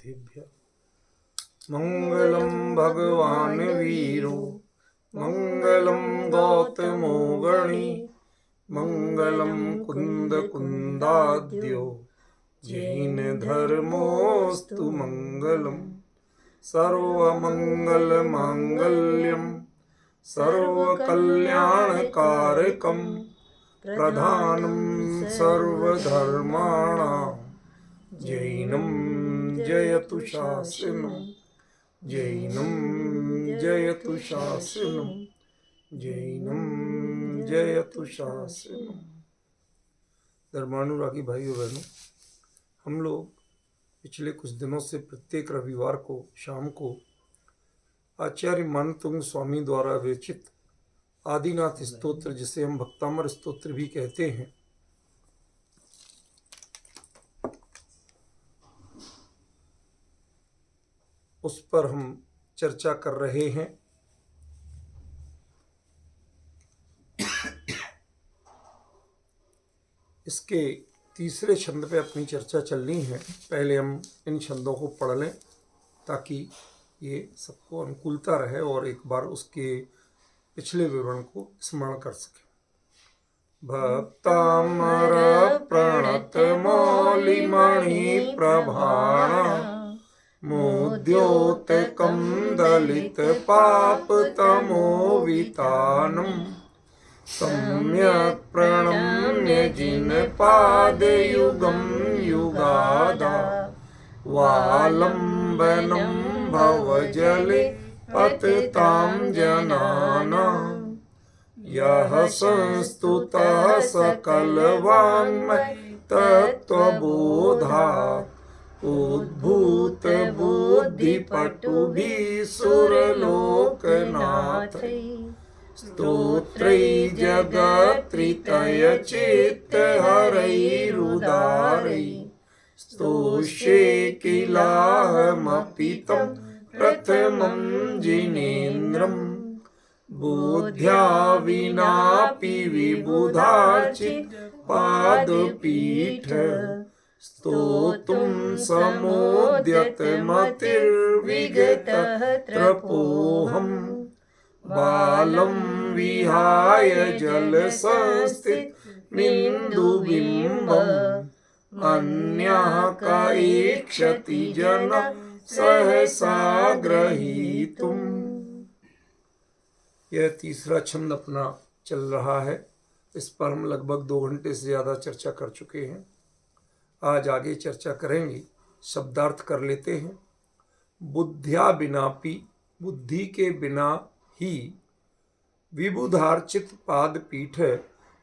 सिद्धेभ्यः। मंगलम भगवान वीरो मंगलम गौतमो गणी मंगलम कुंद कुंदाद्यो जैन धर्मोस्तु मंगलम। सर्वमंगल मांगल्यम सर्वकल्याणकारकम प्रधानम सर्वधर्माणां जैनम जयतु शासनम जैनम जयतु शासनम जैनम जयतु शासनम। धर्मानुरागी भाइयों बहनों, हम लोग पिछले कुछ दिनों से प्रत्येक रविवार को शाम को आचार्य मानतुंग स्वामी द्वारा विरचित आदिनाथ स्तोत्र, जिसे हम भक्तामर स्तोत्र भी कहते हैं, उस पर हम चर्चा कर रहे हैं। इसके तीसरे छंद पे अपनी चर्चा चलनी है। पहले हम इन छंदों को पढ़ लें ताकि ये सबको अनुकूलता रहे और एक बार उसके पिछले विवरण को स्मरण कर सकें। भक्तामर प्रणत मौलिमणि प्रभाण मोद्योतकं दलित पाप तमोवितानम सम्यक् प्रणम्य जिन पादयुगं युगादा वालंबनं भवजले पततां जनानां यः संस्तुतः सकलवाङ्मय तत्त्वबोधात् उद्भूत बुद्धिपटुभिः सुरलोकनाथैः स्तोत्रैः जगत्त्रितयचित्तहरैरुदारैः स्तोष्ये किलाहमपि तं प्रथमं जिनेन्द्रम् बुद्ध्या विनापि विबुधार्चित पादपीठ स्तोतुं समोद्यत मतिर्विगतः त्रपोऽहम् बालं विहाय जल संस्थित बिंदुबिंबम् अन्यः कैक्षति जन सहसा ग्रहीतुम्। यह तीसरा छंद अपना चल रहा है। इस पर हम लगभग 2 घंटे से ज़्यादा चर्चा कर चुके हैं। आज आगे चर्चा करेंगे। शब्दार्थ कर लेते हैं। बुद्ध्या बिनापि, बुद्धि के बिना ही, विबुधार्चित पादपीठ,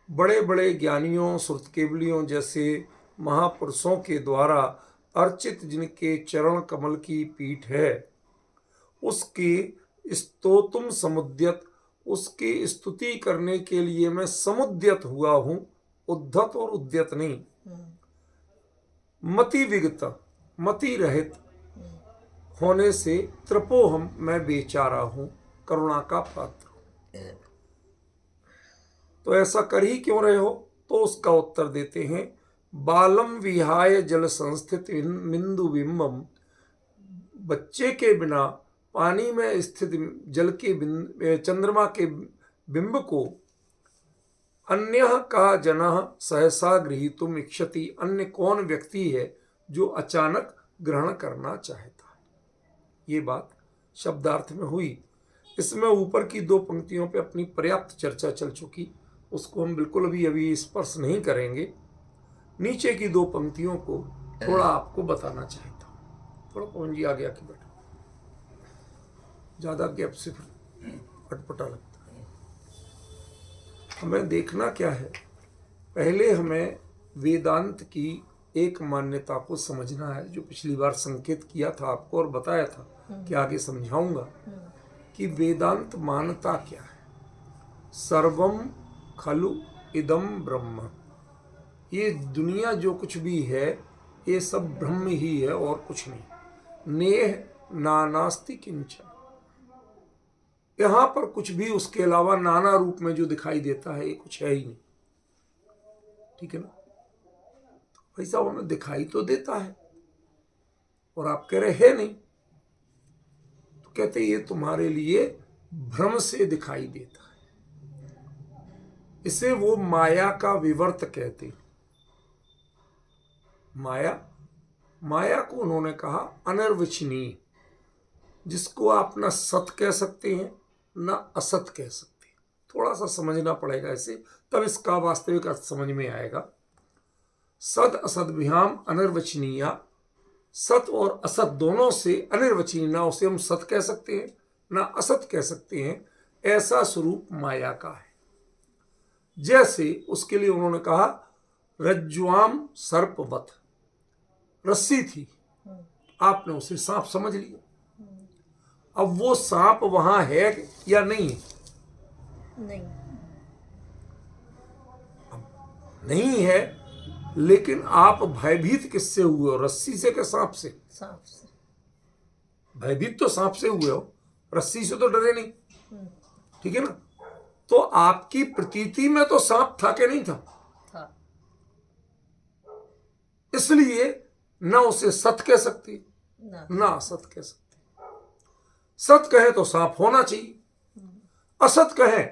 बड़े बड़े ज्ञानियों श्रुतकेवलियों जैसे महापुरुषों के द्वारा अर्चित जिनके चरण कमल की पीठ है, उसकी स्तोतुम समुद्यत, उसकी स्तुति करने के लिए मैं समुद्यत हुआ हूं। उद्धत और उद्यत नहीं। मति विगत, मति रहित होने से त्रपोहम, मैं बेचारा हूं, करुणा का पात्र। तो ऐसा कर ही क्यों रहे हो? तो उसका उत्तर देते हैं। बालम विहाय जल संस्थित बिंदु बिंबम, बच्चे के बिना पानी में स्थित जल के चंद्रमा के बिंब को अन्यः का जनः सहसा गृहीतुम इच्छति, अन्य कौन व्यक्ति है जो अचानक ग्रहण करना चाहता है। ये बात शब्दार्थ में हुई। इसमें ऊपर की 2 पंक्तियों पे अपनी पर्याप्त चर्चा चल चुकी, उसको हम बिल्कुल अभी स्पर्श नहीं करेंगे। नीचे की 2 पंक्तियों को थोड़ा आपको बताना चाहता हूँ। थोड़ा पवन जी आगे आके बैठो, ज़्यादा गैप से अटपटा लगता है। हमें देखना क्या है, पहले हमें वेदांत की एक मान्यता को समझना है, जो पिछली बार संकेत किया था आपको और बताया था कि आगे समझाऊंगा कि वेदांत मानता क्या है। सर्वम खलु इदम ब्रह्म, ये दुनिया जो कुछ भी है ये सब ब्रह्म ही है और कुछ नहीं। नेह नानास्ति किंचन, यहाँ पर कुछ भी उसके अलावा नाना रूप में जो दिखाई देता है ये कुछ है ही नहीं। ठीक है ना? भाई साहब हमें दिखाई तो देता है, और आप कह रहे हैं नहीं, तो कहते ये तुम्हारे लिए भ्रम से दिखाई देता है। इसे वो माया का विवर्त कहते हैं। माया को उन्होंने कहा अनिर्वचनीय, जिसको आप ना सत कह सकते हैं ना असत कह सकते हैं। थोड़ा सा समझना पड़ेगा इसे, तब इसका वास्तविक अर्थ समझ में आएगा। सद असद भ्याम अनिर्वचनीय, सत और असत दोनों से अनिर्वचनीय, ना उसे हम सत कह सकते हैं ना असत कह सकते हैं, ऐसा स्वरूप माया का है। जैसे उसके लिए उन्होंने कहा रज्ज्वाम सर्पवत, रस्सी थी, आपने उसे सांप समझ लिया। अब वो सांप वहां है या नहीं है? नहीं, नहीं है, लेकिन आप भयभीत किससे हुए हो? रस्सी से कि सांप से? सांप से। भयभीत तो सांप से हुए हो, रस्सी से तो डरे नहीं, ठीक है ना? तो आपकी प्रतीति में तो सांप था कि नहीं था? था। इसलिए ना उसे सत कह सकती ना असत कह सकती। सत कहे तो सांप होना चाहिए, असत कहे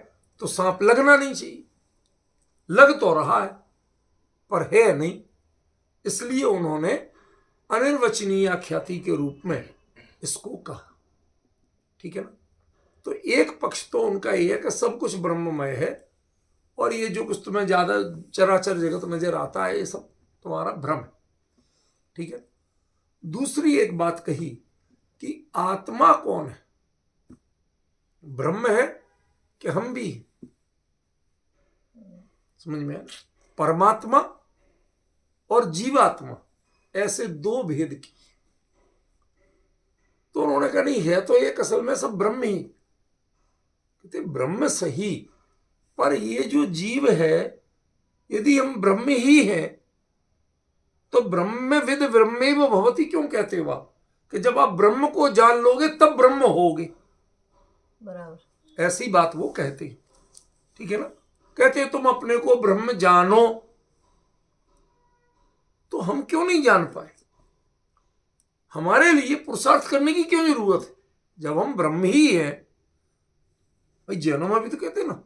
तो सांप लगना नहीं चाहिए। लग तो रहा है पर है नहीं, इसलिए उन्होंने अनिर्वचनीय ख्याति के रूप में इसको कहा, ठीक है ना? तो एक पक्ष तो उनका यह है कि सब कुछ ब्रह्ममय है और ये जो कुछ तुम्हें ज्यादा चराचर जगत नजर आता है ये सब तुम्हारा भ्रम है, ठीक है। दूसरी एक बात कही कि आत्मा कौन है? ब्रह्म है कि हम भी हैं? समझ में आया? परमात्मा और जीवात्मा ऐसे दो भेद की। तो उन्होंने कहा नहीं है तो एक असल में सब ब्रह्म ही। कहते ब्रह्म सही, पर ये जो जीव है यदि हम ब्रह्म ही हैं तो ब्रह्मविद ब्रह्मेव भवति क्यों कहते हो आप? कि जब आप ब्रह्म को जान लोगे तब ब्रह्म होगे, बराबर। ऐसी बात वो कहते हैं, ठीक है ना? कहते तुम अपने को ब्रह्म जानो, तो हम क्यों नहीं जान पाए? हमारे लिए पुरुषार्थ करने की क्यों जरूरत है जब हम ब्रह्म ही हैं? भाई जैनों में भी तो कहते ना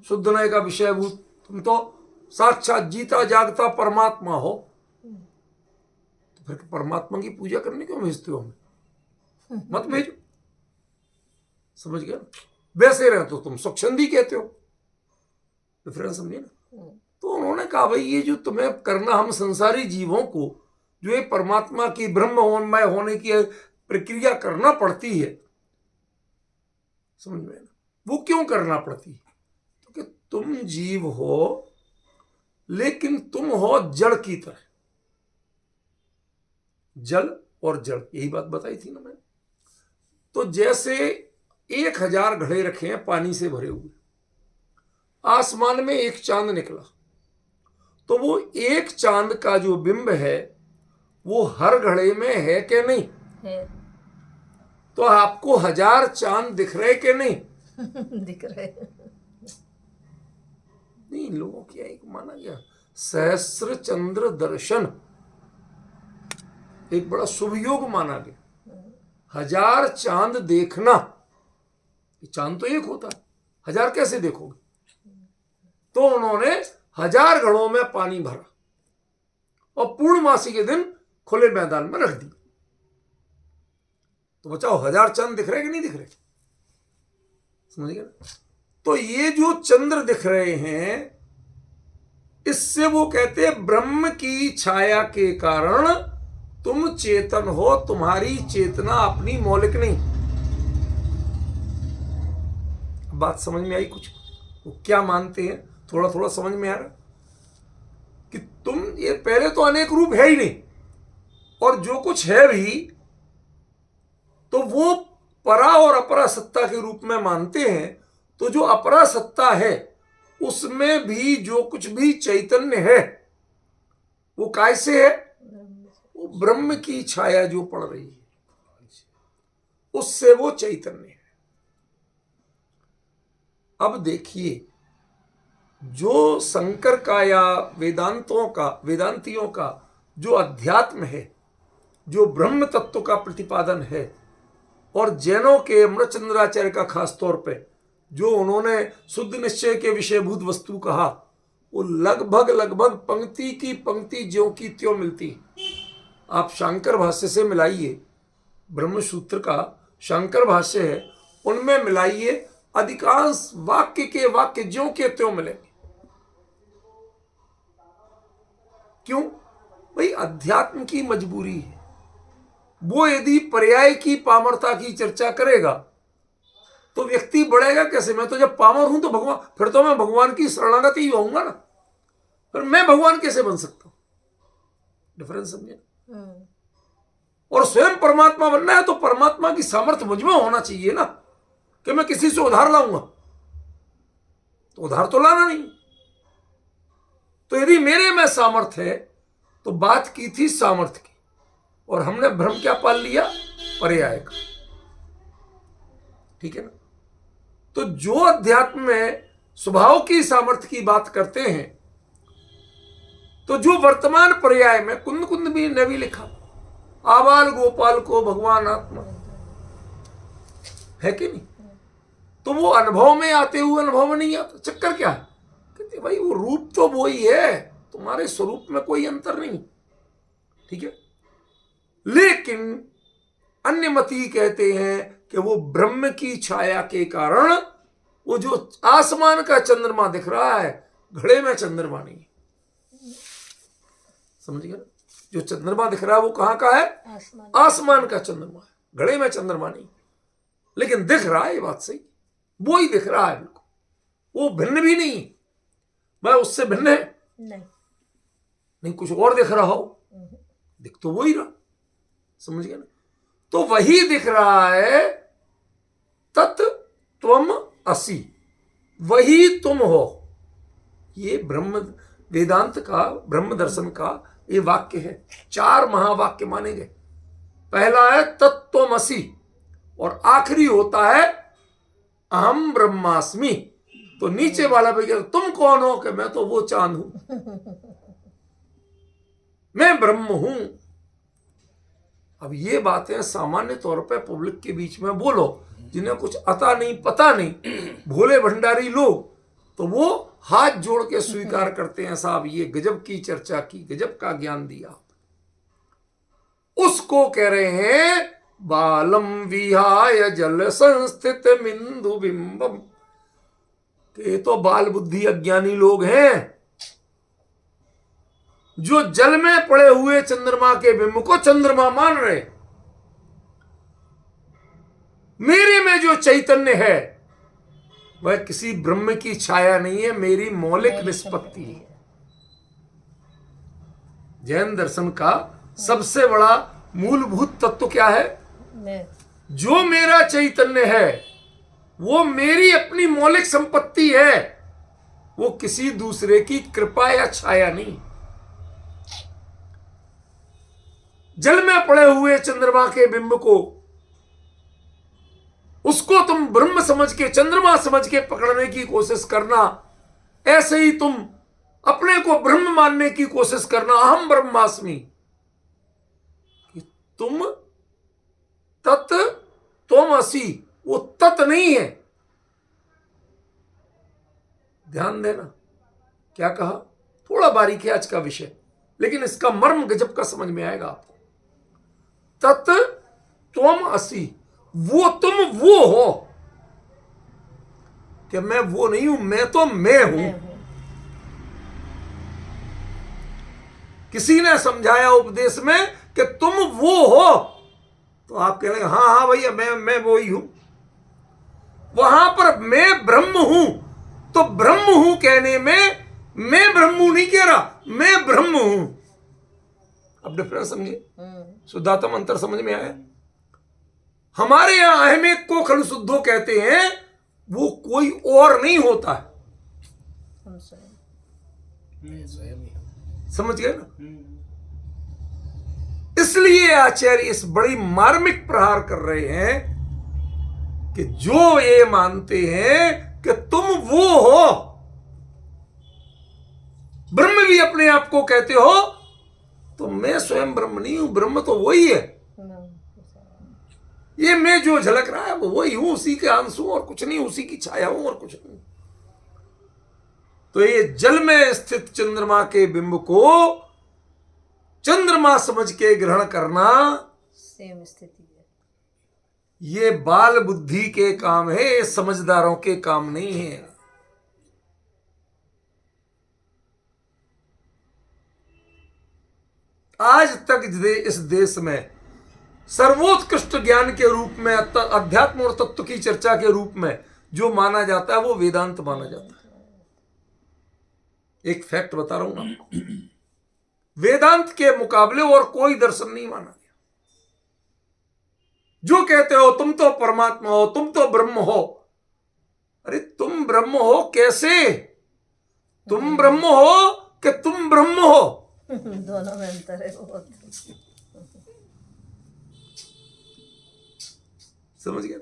शुद्ध नय का विषय भूत, तुम तो साक्षात जीता जागता परमात्मा हो, तो फिर परमात्मा की पूजा करने क्यों भेजते हो हमें? मत भेजो। समझ गया? वैसे रहे तो तुम स्वच्छंदी कहते हो, डिफरेंस समझे ना? तो उन्होंने कहा भाई ये जो तुम्हें करना, हम संसारी जीवों को जो ये परमात्मा की ब्रह्ममय होने की प्रक्रिया करना पड़ती है, समझ में ना? वो क्यों करना पड़ती है? क्योंकि तुम जीव हो लेकिन तुम हो जड़ की तरह। जल और जड़, यही बात बताई थी ना मैंने। तो जैसे 1000 घड़े रखे हैं पानी से भरे हुए, आसमान में एक चांद निकला तो वो एक चांद का जो बिंब है वो हर घड़े में है कि नहीं है। तो आपको 1000 चांद दिख रहे कि नहीं? दिख रहे। नहीं, लोगों की एक माना गया सहस्र चंद्र दर्शन एक बड़ा शुभ योग माना गया। 1000 चांद देखना, चांद तो एक होता है, 1000 कैसे देखोगे? तो उन्होंने 1000 घड़ों में पानी भरा और पूर्णमासी के दिन खुले मैदान में रख दिया। तो बचाओ 1000 चांद दिख रहे कि नहीं दिख रहे? समझ गए? तो ये जो चंद्र दिख रहे हैं इससे वो कहते हैं ब्रह्म की छाया के कारण तुम चेतन हो, तुम्हारी चेतना अपनी मौलिक नहीं। बात समझ में आई कुछ? वो क्या मानते हैं थोड़ा थोड़ा समझ में आ रहा कि तुम ये पहले तो अनेक रूप है ही नहीं, और जो कुछ है भी तो वो परा और अपरा सत्ता के रूप में मानते हैं। तो जो अपरा सत्ता है उसमें भी जो कुछ भी चैतन्य है वो कैसे है? वो ब्रह्म की छाया जो पड़ रही है उससे वो चैतन्य है। अब देखिए जो शंकर का या वेदांतियों का जो अध्यात्म है जो ब्रह्म तत्व का प्रतिपादन है, और जैनों के अमृतचंद्राचार्य का खास तौर पे जो उन्होंने शुद्ध निश्चय के विषयभूत वस्तु कहा, वो लगभग लगभग पंक्ति की पंक्ति ज्यों की त्यों मिलती है। आप शांकर भाष्य से मिलाइए, ब्रह्मसूत्र का शांकर भाष्य है, उनमें मिलाइए, अधिकांश वाक्य के वाक्य ज्यों के त्यों मिलेंगे। क्यों? भाई अध्यात्म की मजबूरी है। वो यदि पर्याय की पामरता की चर्चा करेगा तो व्यक्ति बढ़ेगा कैसे? मैं तो जब पामर हूं तो भगवान, फिर तो मैं भगवान की शरणागति ही होऊंगा ना, फिर मैं भगवान कैसे बन सकता हूं? डिफरेंस समझे? और स्वयं परमात्मा बनना है तो परमात्मा की सामर्थ्य मुझ में होना चाहिए ना, कि मैं किसी से उधार लाऊंगा, तो उधार तो लाना नहीं। तो यदि मेरे में सामर्थ्य है, तो बात की थी सामर्थ्य की, और हमने भ्रम क्या पाल लिया? पर्याय का। ठीक है ना? तो जो अध्यात्म में स्वभाव की सामर्थ्य की बात करते हैं, तो जो वर्तमान पर्याय में कुंद कुंद भी ने भी लिखा, आबाल गोपाल को भगवान आत्मा है कि नहीं, तो वो अनुभव में आते हुए अनुभव में नहीं आता। चक्कर क्या है? कहते भाई वो रूप तो वो ही है, तुम्हारे स्वरूप में कोई अंतर नहीं। ठीक है, लेकिन अन्य मती कहते हैं कि वो ब्रह्म की छाया के कारण वो जो आसमान का चंद्रमा दिख रहा है, घड़े में चंद्रमा नहीं। समझ गए? जो चंद्रमा दिख रहा है वो कहां का है? आसमान का चंद्रमा है, घड़े में चंद्रमा नहीं। लेकिन दिख रहा है, ये बात सही, वो ही दिख रहा है बिल्कुल, वो भिन्न भी नहीं। मैं उससे भिन्न है नहीं, कुछ और दिख रहा हो, दिख तो वो ही रहा। समझ गए ना? तो वही दिख रहा है, तत् त्वम असि, वही तुम हो। ये ब्रह्म वेदांत का, ब्रह्म दर्शन का ये वाक्य है। 4 महावाक्य माने गए। पहला है तत्त्वमसि, और आखिरी होता है अहम ब्रह्मास्मि। तो नीचे वाला भी कहता तुम कौन हो? कि मैं तो वो चांद हूं, मैं ब्रह्म हूं। अब ये बातें सामान्य तौर पे पब्लिक के बीच में बोलो, जिन्हें कुछ अता नहीं पता नहीं, भोले भंडारी लोग, तो वो हाथ जोड़ के स्वीकार करते हैं, साहब ये गजब की चर्चा की, गजब का ज्ञान दिया। उसको कह रहे हैं बालम विहाय जल संस्थित बिंदु बिंबम, ये तो बाल बुद्धि अज्ञानी लोग हैं, जो जल में पड़े हुए चंद्रमा के बिंब को चंद्रमा मान रहे। मेरे में जो चैतन्य है वह किसी ब्रह्म की छाया नहीं है, मेरी मौलिक निष्पत्ति है। जैन दर्शन का सबसे बड़ा मूलभूत तत्व क्या है? जो मेरा चैतन्य है वो मेरी अपनी मौलिक संपत्ति है, वो किसी दूसरे की कृपा या छाया नहीं। जल में पड़े हुए चंद्रमा के बिंब को, उसको तुम ब्रह्म समझ के, चंद्रमा समझ के पकड़ने की कोशिश करना, ऐसे ही तुम अपने को ब्रह्म मानने की कोशिश करना, अहम ब्रह्मास्मि। तुम तत् त्वम असि, वो तत् नहीं है। ध्यान देना क्या कहा, थोड़ा बारीक है आज का विषय, लेकिन इसका मर्म गजब का समझ में आएगा आपको। तत् त्वम असि, वो तुम वो हो, कि मैं वो नहीं हूं, मैं तो मैं हूं। किसी ने समझाया उपदेश में कि तुम वो हो, तो आप कह रहे हैं हाँ हाँ भैया मैं वो ही हूं। वहां पर मैं ब्रह्म हूं, तो ब्रह्म हूं कहने में मैं ब्रह्म नहीं कह रहा, मैं ब्रह्म हूं। अब डिफरेंस समझिए, शुद्धात्म अंतर समझ में आया? हमारे यहां अहमेक को खल शुद्धो कहते हैं, वो कोई और नहीं होता है। समझ गए ना? इसलिए आचार्य इस बड़ी मार्मिक प्रहार कर रहे हैं कि जो ये मानते हैं कि तुम वो हो, ब्रह्म भी अपने आप को कहते हो, तो मैं स्वयं ब्रह्म नहीं हूं, ब्रह्म तो वही है। ये मैं जो झलक रहा है वो वही हूं, उसी के अंश हूं और कुछ नहीं, उसी की छाया हूं और कुछ नहीं। तो ये जल में स्थित चंद्रमा के बिंब को चंद्रमा समझ के ग्रहण करना सेम स्थिति है। ये बाल बुद्धि के काम है, ये समझदारों के काम नहीं है। आज तक इस देश में सर्वोत्कृष्ट ज्ञान के रूप में, अध्यात्म और तत्व की चर्चा के रूप में जो माना जाता है वो वेदांत माना जाता है। एक फैक्ट बता रहा हूं ना, वेदांत के मुकाबले और कोई दर्शन नहीं माना गया। जो कहते हो तुम तो परमात्मा हो, तुम तो ब्रह्म हो, अरे तुम ब्रह्म हो कैसे? तुम ब्रह्म हो कि तुम ब्रह्म हो? दोनों में अंतर है बहुत। समझ गया?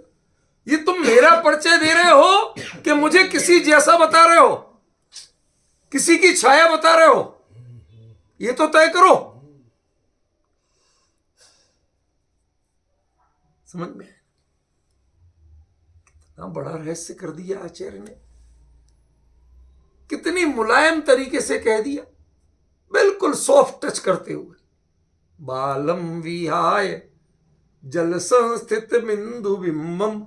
ये तुम मेरा परिचय दे रहे हो कि मुझे किसी जैसा बता रहे हो, किसी की छाया बता रहे हो? ये तो तय करो। समझ में? कितना बड़ा रहस्य कर दिया आचार्य ने, कितनी मुलायम तरीके से कह दिया, बिल्कुल सॉफ्ट टच करते हुए। बालम विहाय जल संस्थित बिंदु बिंबम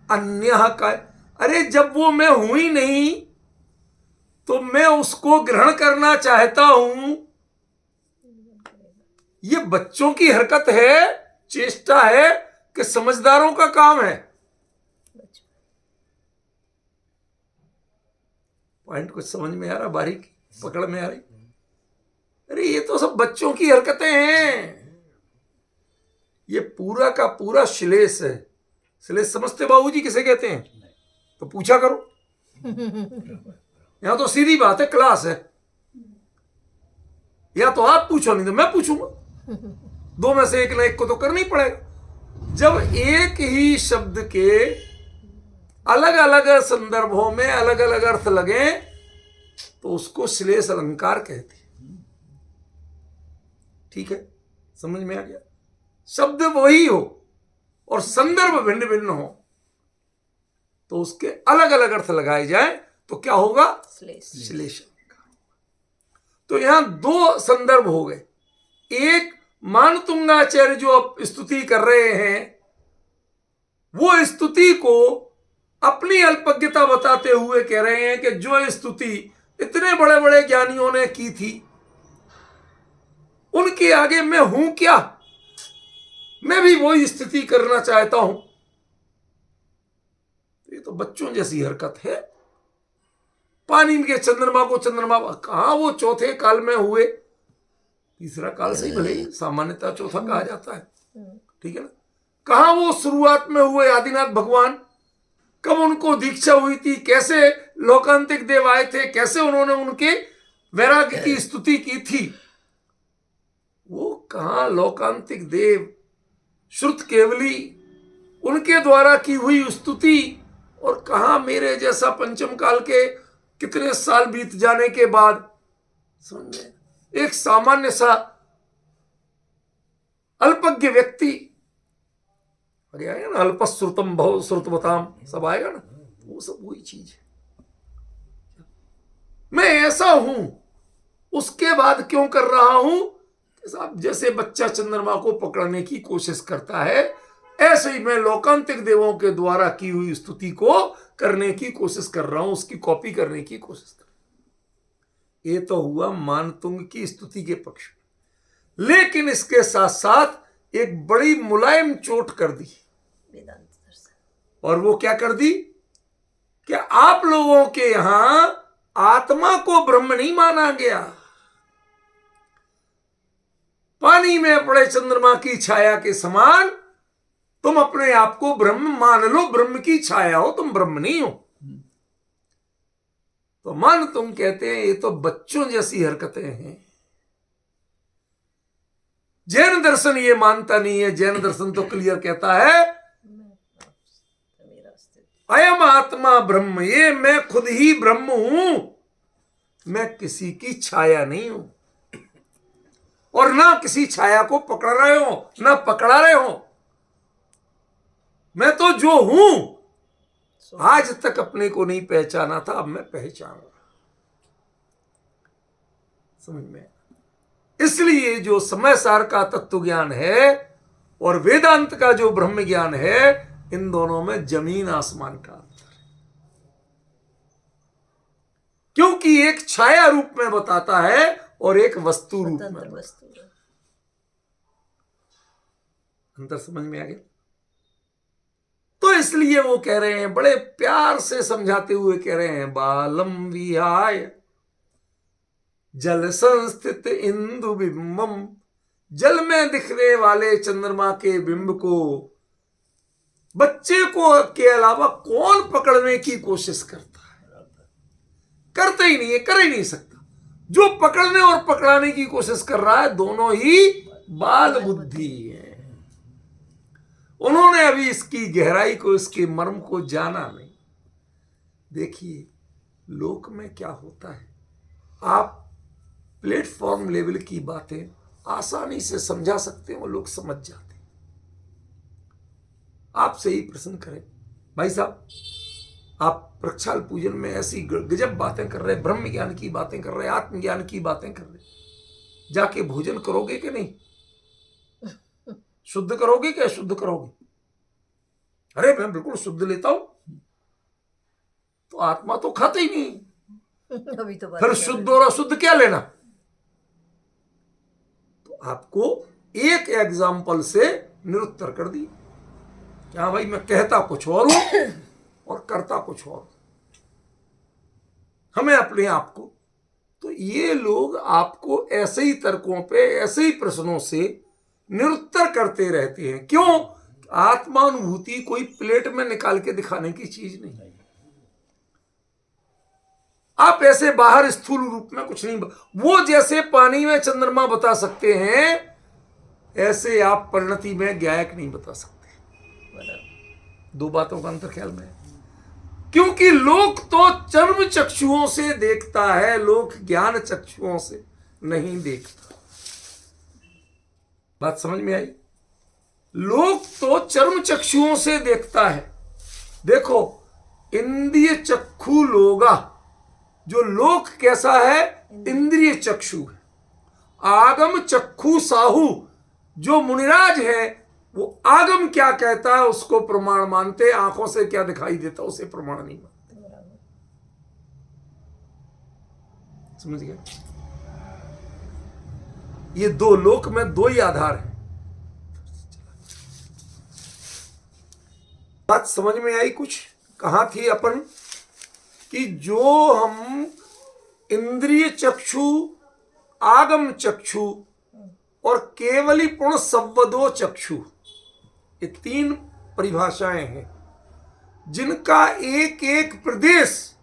अन्यः का। अरे जब वो मैं हूं ही नहीं तो मैं उसको ग्रहण करना चाहता हूं, ये बच्चों की हरकत है, चेष्टा है कि समझदारों का काम है? पॉइंट कुछ समझ में आ रहा? बारीक पकड़ में आ रही? अरे ये तो सब बच्चों की हरकतें हैं। ये पूरा का पूरा श्लेष है। श्लेष समझते बाबूजी किसे कहते हैं? तो पूछा करो। यहां तो सीधी बात है, क्लास है। या तो आप पूछो, नहीं तो मैं पूछूंगा। दो में से एक ना एक को तो करना ही पड़ेगा। जब एक ही शब्द के अलग अलग संदर्भों में अलग अलग अर्थ लगे तो उसको श्लेष अलंकार कहते हैं। ठीक है, समझ में आ गया? शब्द वही हो और संदर्भ भिन्न भिन्न हो तो उसके अलग अलग अर्थ लगाए जाए तो क्या होगा? श्लेष। तो यहां दो संदर्भ हो गए। एक, मानतुंगाचार्य जो अब स्तुति कर रहे हैं वो स्तुति को अपनी अल्पज्ञता बताते हुए कह रहे हैं कि जो स्तुति इतने बड़े बड़े ज्ञानियों ने की थी उनके आगे मैं हूं क्या? मैं भी वही स्थिति करना चाहता हूं। ये तो बच्चों जैसी हरकत है। पानी के चंद्रमा को चंद्रमा कहां वो चौथे काल में हुए? तीसरा काल से ही भले सामान्यतः चौथा कहा जाता है, ठीक है ना? कहां वो शुरुआत में हुए आदिनाथ भगवान? कब उनको दीक्षा हुई थी? कैसे लोकांतिक देव आए थे? कैसे उन्होंने उनके वैराग्य की स्तुति की थी? वो कहां लोकांतिक देव, श्रुत केवली, उनके द्वारा की हुई स्तुति, और कहां मेरे जैसा पंचम काल के कितने साल बीत जाने के बाद समझे एक सामान्य सा अल्पज्ञ व्यक्ति आगे आएगा ना, अल्पश्रुतम बहु श्रुतवताम, सब आएगा ना, वो सब वही चीज है। मैं ऐसा हूं, उसके बाद क्यों कर रहा हूं? जैसे बच्चा चंद्रमा को पकड़ने की कोशिश करता है ऐसे ही मैं लोकांतिक देवों के द्वारा की हुई स्तुति को करने की कोशिश कर रहा हूं, उसकी कॉपी करने की कोशिश कर रहा हूं। ये तो हुआ मानतुंग की स्तुति के पक्ष में। लेकिन इसके साथ साथ एक बड़ी मुलायम चोट कर दी वेदांत दर्शन। और वो क्या कर दी? कि आप लोगों के यहां आत्मा को ब्रह्म नहीं माना गया। पानी में पड़े चंद्रमा की छाया के समान तुम अपने आप को ब्रह्म मान लो, ब्रह्म की छाया हो, तुम ब्रह्म नहीं हो। तो मान तुम कहते हैं ये तो बच्चों जैसी हरकतें हैं। जैन दर्शन ये मानता नहीं है। जैन दर्शन तो क्लियर कहता है अयम आत्मा ब्रह्म, ये मैं खुद ही ब्रह्म हूं, मैं किसी की छाया नहीं हूं। और ना किसी छाया को पकड़ रहे हो, ना पकड़ा रहे हो। मैं तो जो हूं आज तक अपने को नहीं पहचाना था, अब मैं पहचान रहा। समझ में? इसलिए जो समय सार का तत्व ज्ञान है और वेदांत का जो ब्रह्म ज्ञान है, इन दोनों में जमीन आसमान का अंतर है। क्योंकि एक छाया रूप में बताता है और एक वस्तु रूप में स्वतंत्र बताता वस्तु है। है। अंतर समझ में आ गया? तो इसलिए वो कह रहे हैं, बड़े प्यार से समझाते हुए कह रहे हैं, बालम विहाय जल संस्थित इंदु बिंबम, जल में दिखने वाले चंद्रमा के बिंब को बच्चे को के अलावा कौन पकड़ने की कोशिश करता है? करते ही नहीं है, कर ही नहीं सकता। जो पकड़ने और पकड़ाने की कोशिश कर रहा है, दोनों ही बाल बुद्धि है। उन्होंने अभी इसकी गहराई को, इसके मर्म को जाना नहीं। देखिए लोक में क्या होता है, आप प्लेटफॉर्म लेवल की बातें आसानी से समझा सकते हैं, वो लोग समझ जाते हैं। आपसे ही प्रश्न करें, भाई साहब आप प्रक्षाल पूजन में ऐसी गजब बातें कर रहे, ब्रह्म ज्ञान की बातें कर रहे, आत्मज्ञान की बातें कर रहे, जाके भोजन करोगे कि नहीं? शुद्ध करोगे क्या शुद्ध करोगे? अरे मैं बिल्कुल शुद्ध लेता हूं। तो आत्मा तो खाते ही नहीं, अभी तो बात फिर कर शुद्ध रहे और अशुद्ध क्या लेना? तो आपको एक एग्जाम्पल से निरुत्तर कर दी। क्या भाई, मैं कहता कुछ और हूं और करता कुछ और। हमें अपने आप को, तो ये लोग आपको ऐसे ही तर्कों पे, ऐसे ही प्रश्नों से निरुत्तर करते रहते हैं। क्यों? आत्मानुभूति कोई प्लेट में निकाल के दिखाने की चीज नहीं है। आप ऐसे बाहर स्थूल रूप में कुछ नहीं, वो जैसे पानी में चंद्रमा बता सकते हैं, ऐसे आप परिणति में गायक नहीं बता सकते। दो बातों का अंतर ख्याल में है। क्योंकि लोक तो चर्म चक्षुओं से देखता है, लोक ज्ञान चक्षुओं से नहीं देखता। बात समझ में आई? लोक तो चर्म चक्षुओं से देखता है। देखो इंद्रिय चक्षु लोगा, जो लोक कैसा है? इंद्रिय चक्षु है। आगम चक्षु साहू, जो मुनिराज है वो आगम क्या कहता है उसको प्रमाण मानते, आंखों से क्या दिखाई देता उसे प्रमाण नहीं मानते। समझ गए? ये दो लोक में दो ही आधार है। बात समझ में आई? कुछ कहां थी अपन कि जो हम इंद्रिय चक्षु, आगम चक्षु और केवली पूर्ण संवदो चक्षु, ये तीन परिभाषाएं हैं जिनका एक एक प्रदेश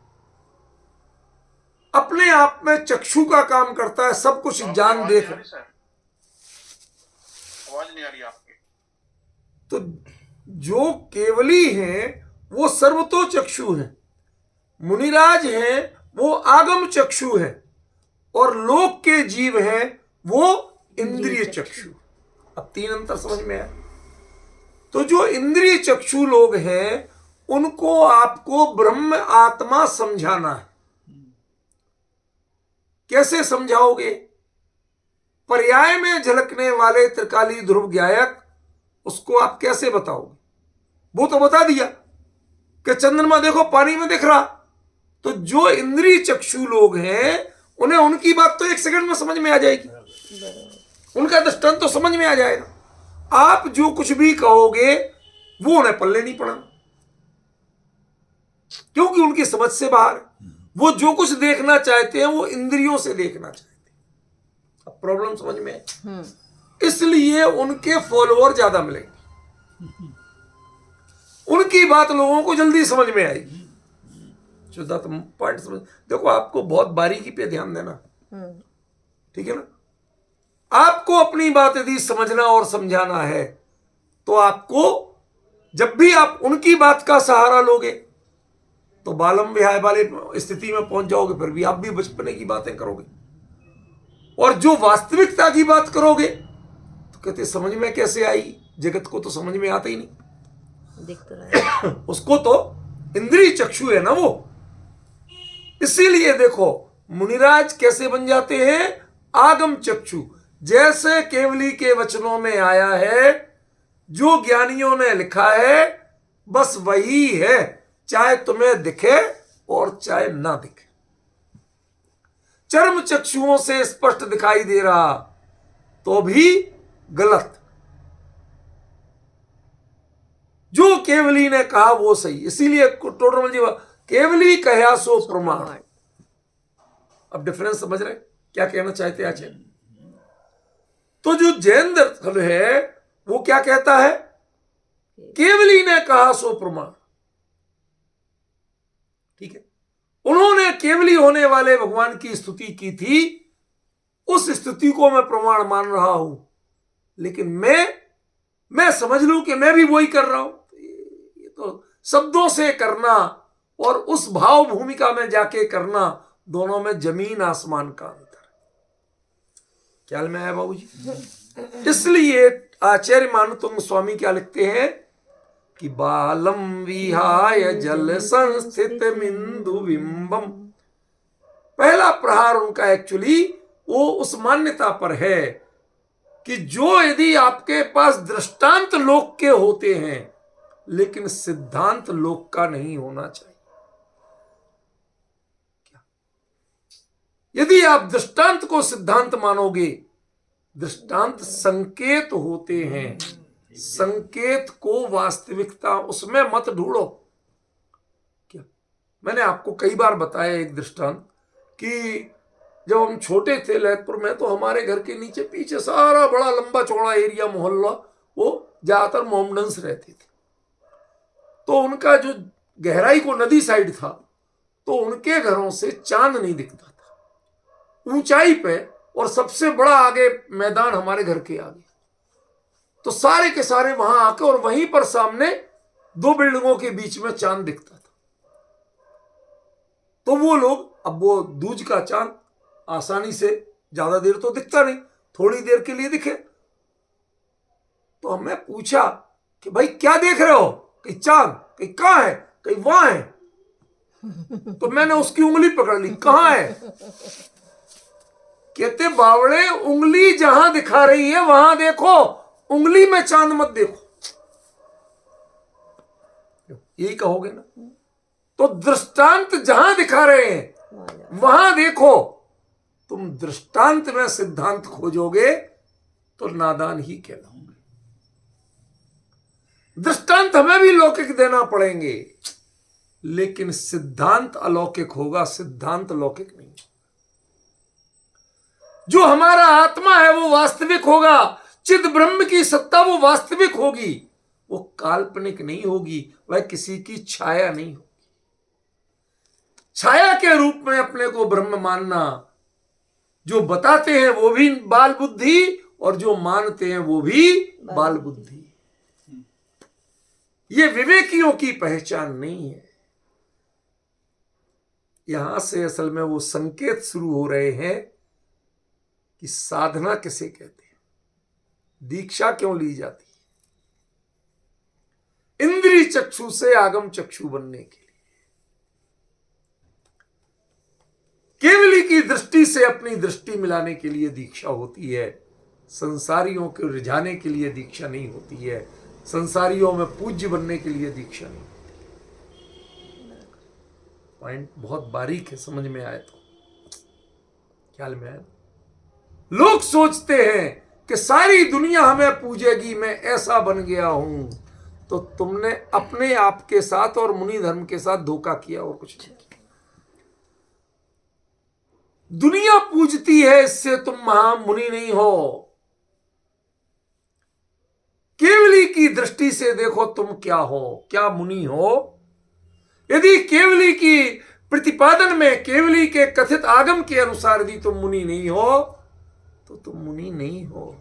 अपने आप में चक्षु का काम करता है। सब कुछ जान देख। आवाज नहीं आ रही आपकी। तो जो केवली हैं वो सर्वतो चक्षु हैं, मुनिराज हैं वो आगम चक्षु हैं, और लोक के जीव हैं वो इंद्रिय चक्षु। अब तीन अंतर समझ में आया? तो जो इंद्रिय चक्षु लोग हैं उनको आपको ब्रह्म आत्मा समझाना है। कैसे समझाओगे? पर्याय में झलकने वाले त्रिकाली ध्रुव ज्ञायक, उसको आप कैसे बताओगे? वो तो बता दिया कि चंद्रमा देखो पानी में दिख रहा। तो जो इंद्रिय चक्षु लोग हैं उन्हें उनकी बात तो एक सेकंड में समझ में आ जाएगी, उनका दृष्टांत तो समझ में आ जाएगा। आप जो कुछ भी कहोगे वो उन्हें पल्ले नहीं पड़ा, क्योंकि उनकी समझ से बाहर। वो जो कुछ देखना चाहते हैं वो इंद्रियों से देखना चाहते हैं। अब प्रॉब्लम समझ में है? इसलिए उनके फॉलोअर ज्यादा मिलेंगे, उनकी बात लोगों को जल्दी समझ में आएगी। शुद्धा तुम पॉइंट समझ। देखो आपको बहुत बारीकी पे ध्यान देना, ठीक है ना? आपको अपनी बात यदि समझना और समझाना है तो आपको जब भी आप उनकी बात का सहारा लोगे तो बालम विहाय वाले स्थिति में पहुंच जाओगे, फिर भी आप भी बचपने की बातें करोगे। और जो वास्तविकता की बात करोगे तो कहते समझ में कैसे आई, जगत को तो समझ में आता ही नहीं, दिख तो रहा है। उसको तो इंद्रिय चक्षु है ना वो। इसीलिए देखो मुनिराज कैसे बन जाते हैं, आगम चक्षु। जैसे केवली के वचनों में आया है, जो ज्ञानियों ने लिखा है बस वही है, चाहे तुम्हें दिखे और चाहे ना दिखे। चर्म चक्षुओं से स्पष्ट दिखाई दे रहा तो भी गलत, जो केवली ने कहा वो सही। इसीलिए टोडरमल जी केवली कहा सो प्रमाण। अब डिफरेंस समझ रहे क्या कहना चाहते हैं आचार्य? तो जो जैन दर्शन है वो क्या कहता है, केवली ने कहा सो प्रमाण। ठीक है, उन्होंने केवली होने वाले भगवान की स्तुति की थी, उस स्तुति को मैं प्रमाण मान रहा हूं, लेकिन मैं समझ लूं कि मैं भी वही कर रहा हूं। ये तो शब्दों से करना और उस भाव भूमिका में जाके करना, दोनों में जमीन आसमान का अंतर। ख्याल में आया बाबूजी? इसलिए आचार्य मानुतुंग स्वामी क्या लिखते हैं कि बालम विहाय जल संस्थित मिंदु बिंबम। पहला प्रहार उनका एक्चुअली वो उस मान्यता पर है कि जो यदि आपके पास दृष्टांत लोक के होते हैं लेकिन सिद्धांत लोक का नहीं होना चाहिए। यदि आप दृष्टांत को सिद्धांत मानोगे, दृष्टांत संकेत होते हैं, संकेत को वास्तविकता उसमें मत ढूंढो। क्या मैंने आपको कई बार बताया एक दृष्टांत कि जब हम छोटे थे ललितपुर में, तो हमारे घर के नीचे पीछे सारा बड़ा लंबा चौड़ा एरिया मोहल्ला, वो ज्यादातर मोमडन्स रहते थे। तो उनका जो गहराई को नदी साइड था, तो उनके घरों से चांद नहीं दिखता था ऊंचाई पे, और सबसे बड़ा आगे मैदान हमारे घर के आगे। तो सारे के सारे वहां आके, और वहीं पर सामने दो बिल्डिंगों के बीच में चांद दिखता था। तो वो लोग, अब वो दूज का चांद आसानी से, ज्यादा देर तो दिखता नहीं, थोड़ी देर के लिए दिखे। तो हमने पूछा कि भाई क्या देख रहे हो, कि चांद, कहीं कहां है, कहीं वहां है। तो मैंने उसकी उंगली पकड़ ली, कहां है? कहते बावड़े, उंगली जहां दिखा रही है वहां देखो, उंगली में चांद मत देखो। यही कहोगे ना? तो दृष्टांत जहां दिखा रहे हैं वहां देखो। तुम दृष्टांत में सिद्धांत खोजोगे तो नादान ही कहलाओगे। दृष्टांत हमें भी लौकिक देना पड़ेंगे, लेकिन सिद्धांत अलौकिक होगा, सिद्धांत लौकिक नहीं। जो हमारा आत्मा है वो वास्तविक होगा, चिद ब्रह्म की सत्ता वो वास्तविक होगी, वो काल्पनिक नहीं होगी, वह किसी की छाया नहीं होगी। छाया के रूप में अपने को ब्रह्म मानना, जो बताते हैं वो भी बाल बुद्धि, और जो मानते हैं वो भी बाल बुद्धि। ये विवेकियों की पहचान नहीं है। यहां से असल में वो संकेत शुरू हो रहे हैं कि साधना किसे कहते हैं, दीक्षा क्यों ली जाती है। इंद्रिय चक्षु से आगम चक्षु बनने के लिए, केवली की दृष्टि से अपनी दृष्टि मिलाने के लिए दीक्षा होती है। संसारियों को रिझाने के लिए दीक्षा नहीं होती है, संसारियों में पूज्य बनने के लिए दीक्षा नहीं होती। पॉइंट बहुत बारीक है, समझ में आए तो, ख्याल में आए। लोग सोचते हैं कि सारी दुनिया हमें पूजेगी, मैं ऐसा बन गया हूं। तो तुमने अपने आप के साथ और मुनि धर्म के साथ धोखा किया, और कुछ नहीं। दुनिया पूजती है, इससे तुम महामुनि नहीं हो। केवली की दृष्टि से देखो तुम क्या हो, क्या मुनि हो। यदि केवली की प्रतिपादन में, केवली के कथित आगम के अनुसार यदि तुम मुनि नहीं हो, तो तुम मुनि नहीं हो।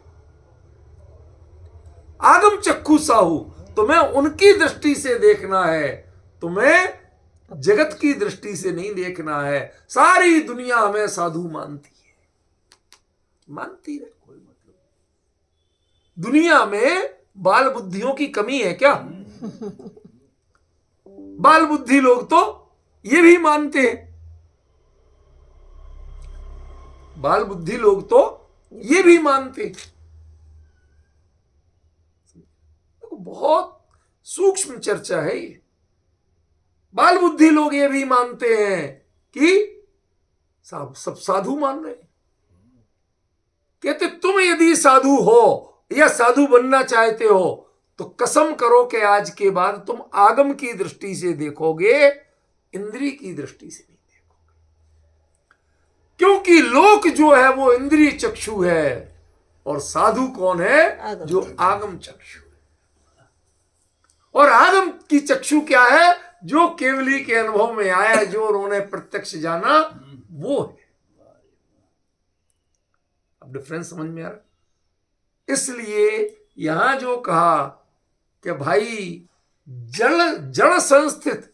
आगम चक्षु साहू, तुम्हें उनकी दृष्टि से देखना है, तुम्हें जगत की दृष्टि से नहीं देखना है। सारी दुनिया हमें साधु मानती है, मानती रहे, कोई मतलब। दुनिया में बाल बुद्धियों की कमी है क्या? बाल बुद्धि लोग तो ये भी मानते हैं, बाल बुद्धि लोग तो ये भी मानते हैं। बहुत सूक्ष्म चर्चा है ये। बाल बुद्धि लोग ये भी मानते हैं कि सब साधु मान रहे हैं। कहते तुम यदि साधु हो या साधु बनना चाहते हो तो कसम करो कि आज के बाद तुम आगम की दृष्टि से देखोगे, इंद्रिय की दृष्टि से नहीं देखोगे। क्योंकि लोक जो है वो इंद्रिय चक्षु है और साधु कौन है? जो आगम चक्षु है। और आगम की चक्षु क्या है? जो केवली के अनुभव में आया, जो उन्होंने प्रत्यक्ष जाना, वो है। अब डिफरेंस समझ में आ रहा? इसलिए यहां जो कहा कि भाई जड़ संस्थित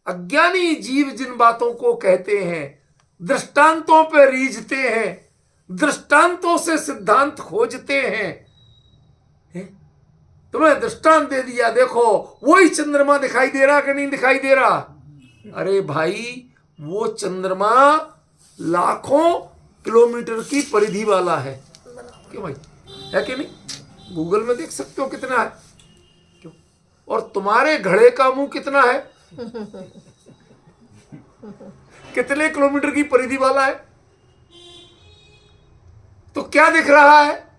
अज्ञानी जीव जिन बातों को कहते हैं, दृष्टांतों पर रीझते हैं, दृष्टांतों से सिद्धांत खोजते हैं। तुम्हें दृष्टांत दे दिया, देखो वही चंद्रमा दिखाई दे रहा कि नहीं दिखाई दे रहा? अरे भाई वो चंद्रमा लाखों किलोमीटर की परिधि वाला है। क्यों भाई, है कि नहीं? गूगल में देख सकते हो कितना है। क्यों? और तुम्हारे घड़े का मुंह कितना है? कितने किलोमीटर की परिधि वाला है? तो क्या दिख रहा है?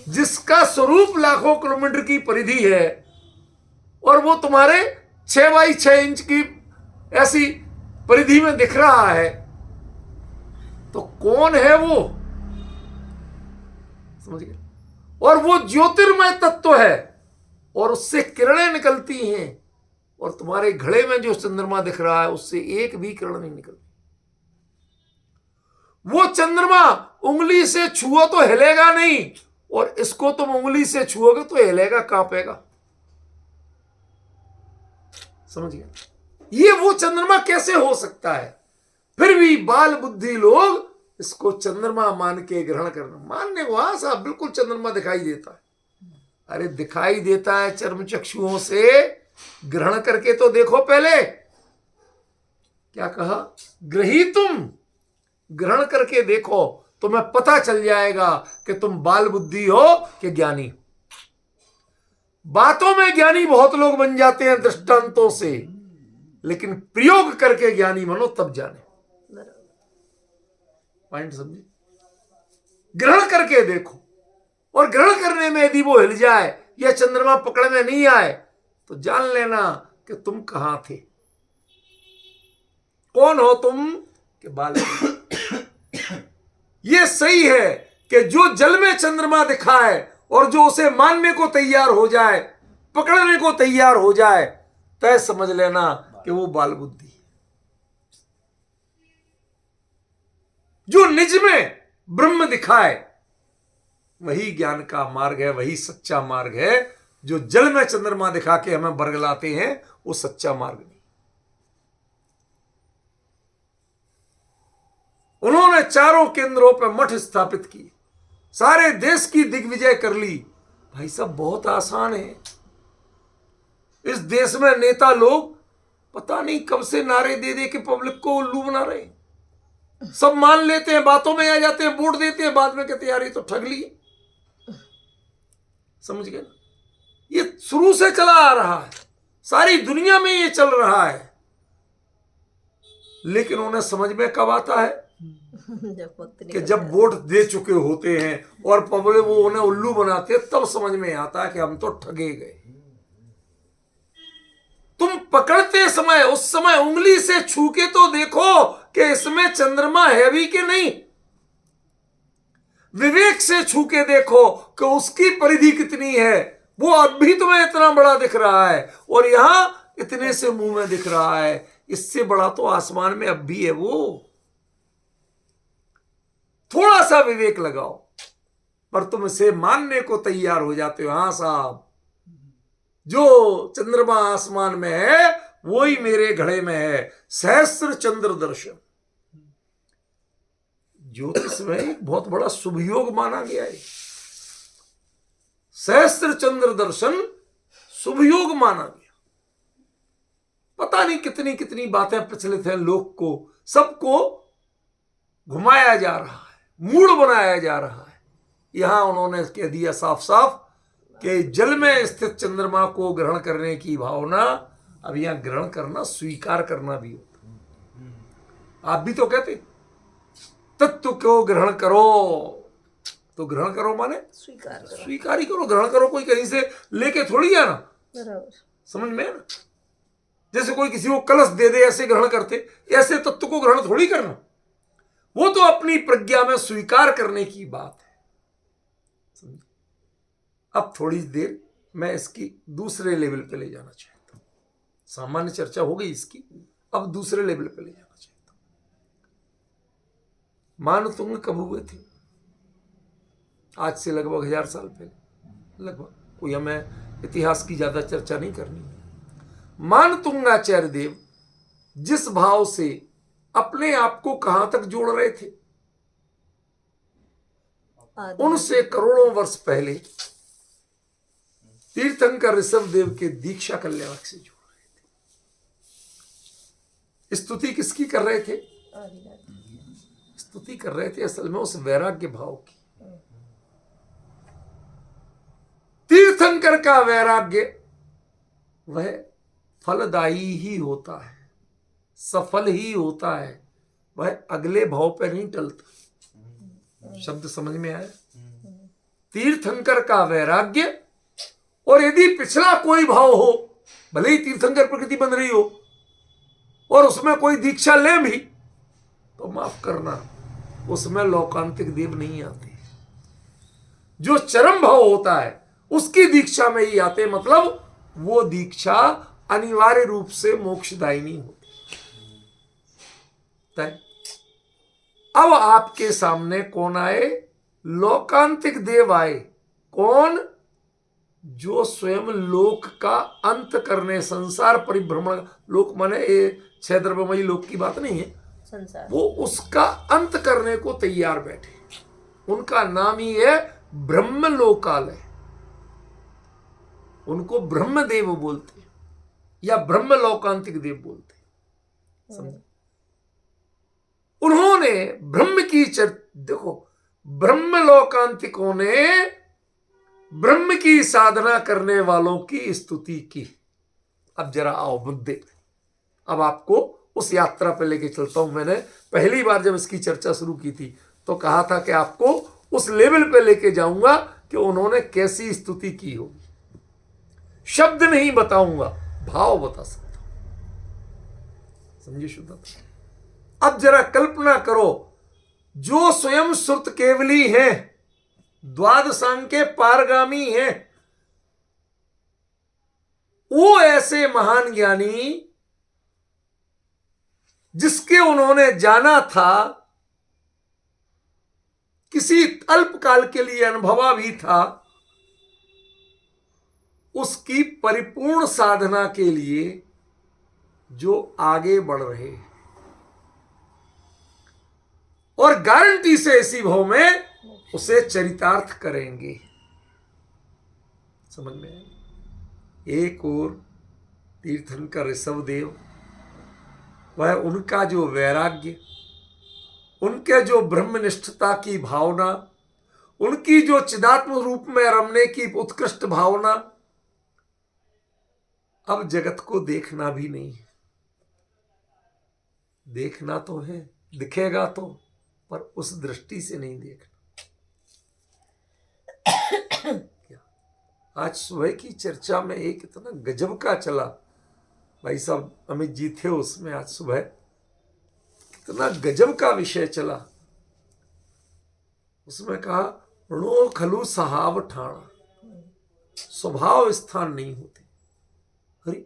जिसका स्वरूप लाखों किलोमीटर की परिधि है और वो तुम्हारे 6 बाई 6 इंच की ऐसी परिधि में दिख रहा है, तो कौन है वो? समझ गए? और वो ज्योतिर्मय तत्व है और उससे किरणें निकलती हैं, और तुम्हारे घड़े में जो चंद्रमा दिख रहा है उससे एक भी किरण नहीं निकलती। वो चंद्रमा उंगली से छुओ तो हिलेगा नहीं, और इसको तुम उंगली से छुओगे तो हिलेगा, कांपेगा। समझ गए? ये वो चंद्रमा कैसे हो सकता है? फिर भी बाल बुद्धि लोग इसको चंद्रमा मान के ग्रहण करना, मानने को हाँ साहब बिल्कुल चंद्रमा दिखाई देता है। अरे दिखाई देता है चर्म चक्षुओं से, ग्रहण करके तो देखो पहले। क्या कहा? ग्रहीतुम, ग्रहण करके देखो, तुम्हें पता चल जाएगा कि तुम बाल बुद्धि हो कि ज्ञानी। बातों में ज्ञानी बहुत लोग बन जाते हैं दृष्टांतों से, लेकिन प्रयोग करके ज्ञानी बनो तब जाने। पॉइंट समझे? ग्रहण करके देखो, और ग्रहण करने में यदि वो हिल जाए या चंद्रमा पकड़ में नहीं आए तो जान लेना कि तुम कहां थे, कौन हो तुम के बाल। ये सही है कि जो जल में चंद्रमा दिखाए और जो उसे मानने को तैयार हो जाए, पकड़ने को तैयार हो जाए, तय समझ लेना कि वो बाल बुद्धि। जो निज में ब्रह्म दिखाए वही ज्ञान का मार्ग है, वही सच्चा मार्ग है। जो जल में चंद्रमा दिखा के हमें बरगलाते हैं वो सच्चा मार्ग नहीं। उन्होंने चारों केंद्रों पर मठ स्थापित किए, सारे देश की दिग्विजय कर ली। भाई साहब बहुत आसान है। इस देश में नेता लोग पता नहीं कब से नारे दे दे के पब्लिक को उल्लू बना रहे हैं। सब मान लेते हैं, बातों में आ जाते हैं, वोट देते हैं, बाद में कहते यार ये तो ठग लिए। समझ गए? ये शुरू से चला आ रहा है, सारी दुनिया में ये चल रहा है, लेकिन उन्हें समझ में कब आता है कि जब वोट दे चुके होते हैं और पब्लिक वो उन्हें उल्लू बनाते हैं, तब समझ में आता है कि हम तो ठगे गए। तुम पकड़ते समय उस समय उंगली से छू के तो देखो कि इसमें चंद्रमा है भी कि नहीं। विवेक से छू के देखो कि उसकी परिधि कितनी है। वो अब भी तुम्हें इतना बड़ा दिख रहा है और यहां इतने से मुंह में दिख रहा है, इससे बड़ा तो आसमान में अब भी है वो। थोड़ा सा विवेक लगाओ, पर तुम इसे मानने को तैयार हो जाते हो। हां साहब, जो चंद्रमा आसमान में है वही मेरे घड़े में है। सहस्र चंद्र दर्शन, ज्योतिष में एक बहुत बड़ा शुभ योग माना गया है। सहस्त्र चंद्र दर्शन शुभ योग माना गया। पता नहीं कितनी कितनी बातें प्रचलित हैं, लोक को सबको घुमाया जा रहा है, मूड बनाया जा रहा है। यहां उन्होंने कह दिया साफ साफ कि जल में स्थित चंद्रमा को ग्रहण करने की भावना, अब यहां ग्रहण करना स्वीकार करना भी होता। आप भी तो कहते तत्व को ग्रहण करो, तो ग्रहण करो माने स्वीकार करो। स्वीकार ही करो, ग्रहण करो। कोई कहीं से लेके थोड़ी आना, बराबर। समझ में है ना? जैसे कोई किसी को कलश दे दे ऐसे ग्रहण करते, ऐसे तत्व को ग्रहण थोड़ी करना। वो तो अपनी प्रज्ञा में स्वीकार करने की बात है। समझे? अब थोड़ी देर मैं इसकी दूसरे लेवल पे ले जाना चाहता हूं। सामान्य चर्चा हो गई इसकी, अब दूसरे लेवल पे ले जाना चाहता हूं। मानतुंग कब हुए थे? आज से लगभग 1000 साल पहले, लगभग। कोई हमें इतिहास की ज्यादा चर्चा नहीं करनी है। मानतुंगाचार्य देव जिस भाव से अपने आप को कहां तक जोड़ रहे थे, उनसे करोड़ों वर्ष पहले तीर्थंकर ऋषभ देव के दीक्षा कल्याणक से जोड़ रहे थे। स्तुति किसकी कर रहे थे? स्तुति कर रहे थे असल में उस वैराग्य भाव की। तीर्थंकर का वैराग्य वह फलदायी ही होता है, सफल ही होता है, वह अगले भाव पर नहीं टलता। शब्द समझ में आया? तीर्थंकर का वैराग्य, और यदि पिछला कोई भाव हो, भले ही तीर्थंकर प्रकृति बन रही हो और उसमें कोई दीक्षा ले भी, तो माफ करना, उसमें लौकांतिक देव नहीं आते। जो चरम भाव होता है उसकी दीक्षा में ही आते, मतलब वो दीक्षा अनिवार्य रूप से मोक्षदायिनी होती है। अब आपके सामने कौन आए? लौकांतिक देव आए। कौन? जो स्वयं लोक का अंत करने, संसार परिभ्रमण, लोक माने ये 6 द्रव्यमयी लोक की बात नहीं है, संसार, वो उसका अंत करने को तैयार बैठे। उनका नाम ही है ब्रह्मलोकालय। उनको ब्रह्मदेव बोलते हैं या ब्रह्मलोकांतिक देव बोलते हैं। समझे? उन्होंने ब्रह्म की देखो, ब्रह्मलोकांतिकों ने ब्रह्म की साधना करने वालों की स्तुति की। अब जरा आओ मुद्दे, अब आपको उस यात्रा पे लेके चलता हूं। मैंने पहली बार जब इसकी चर्चा शुरू की थी तो कहा था कि आपको उस लेवल पे लेके जाऊंगा कि उन्होंने कैसी स्तुति की होगी। शब्द नहीं बताऊंगा, भाव बता सकता हूं। समझिए शुद्ध? अब जरा कल्पना करो, जो स्वयं श्रुत केवली हैं, द्वादशांग के पारगामी हैं, वो ऐसे महान ज्ञानी जिसके उन्होंने जाना था, किसी अल्पकाल के लिए अनुभवा भी था, उसकी परिपूर्ण साधना के लिए जो आगे बढ़ रहे हैं, और गारंटी से इसी भाव में उसे चरितार्थ करेंगे। समझ में आए? एक और तीर्थंकर ऋषभ देव, वह उनका जो वैराग्य, उनके जो ब्रह्मनिष्ठता की भावना, उनकी जो चिदात्म रूप में रमने की उत्कृष्ट भावना, अब जगत को देखना भी नहीं है। देखना तो है, दिखेगा तो, पर उस दृष्टि से नहीं देखना। क्या आज सुबह की चर्चा में एक इतना गजब का चला, भाई साहब अमित जी थे उसमें, आज सुबह कितना गजब का विषय चला। उसमें कहा ऋणो खलु सहाव ठाणा, स्वभाव स्थान नहीं होते। अरे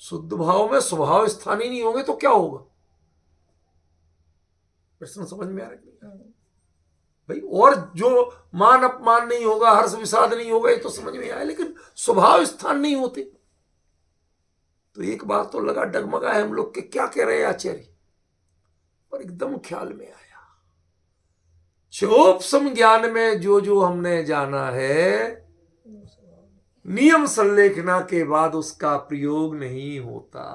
शुद्ध भाव में स्वभाव स्थान ही नहीं होंगे तो क्या होगा? प्रश्न समझ में आ रहा है भाई? और जो मान अपमान नहीं होगा, हर्ष विषाद नहीं होगा, ये तो समझ में आया, लेकिन स्वभाव स्थान नहीं होते। तो एक बार तो लगा डगमगा है हम लोग के क्या कह रहे हैं आचार्य, पर एकदम ख्याल में आया क्षोभसम ज्ञान में जो जो हमने जाना है, नियम संलेखना के बाद उसका प्रयोग नहीं होता।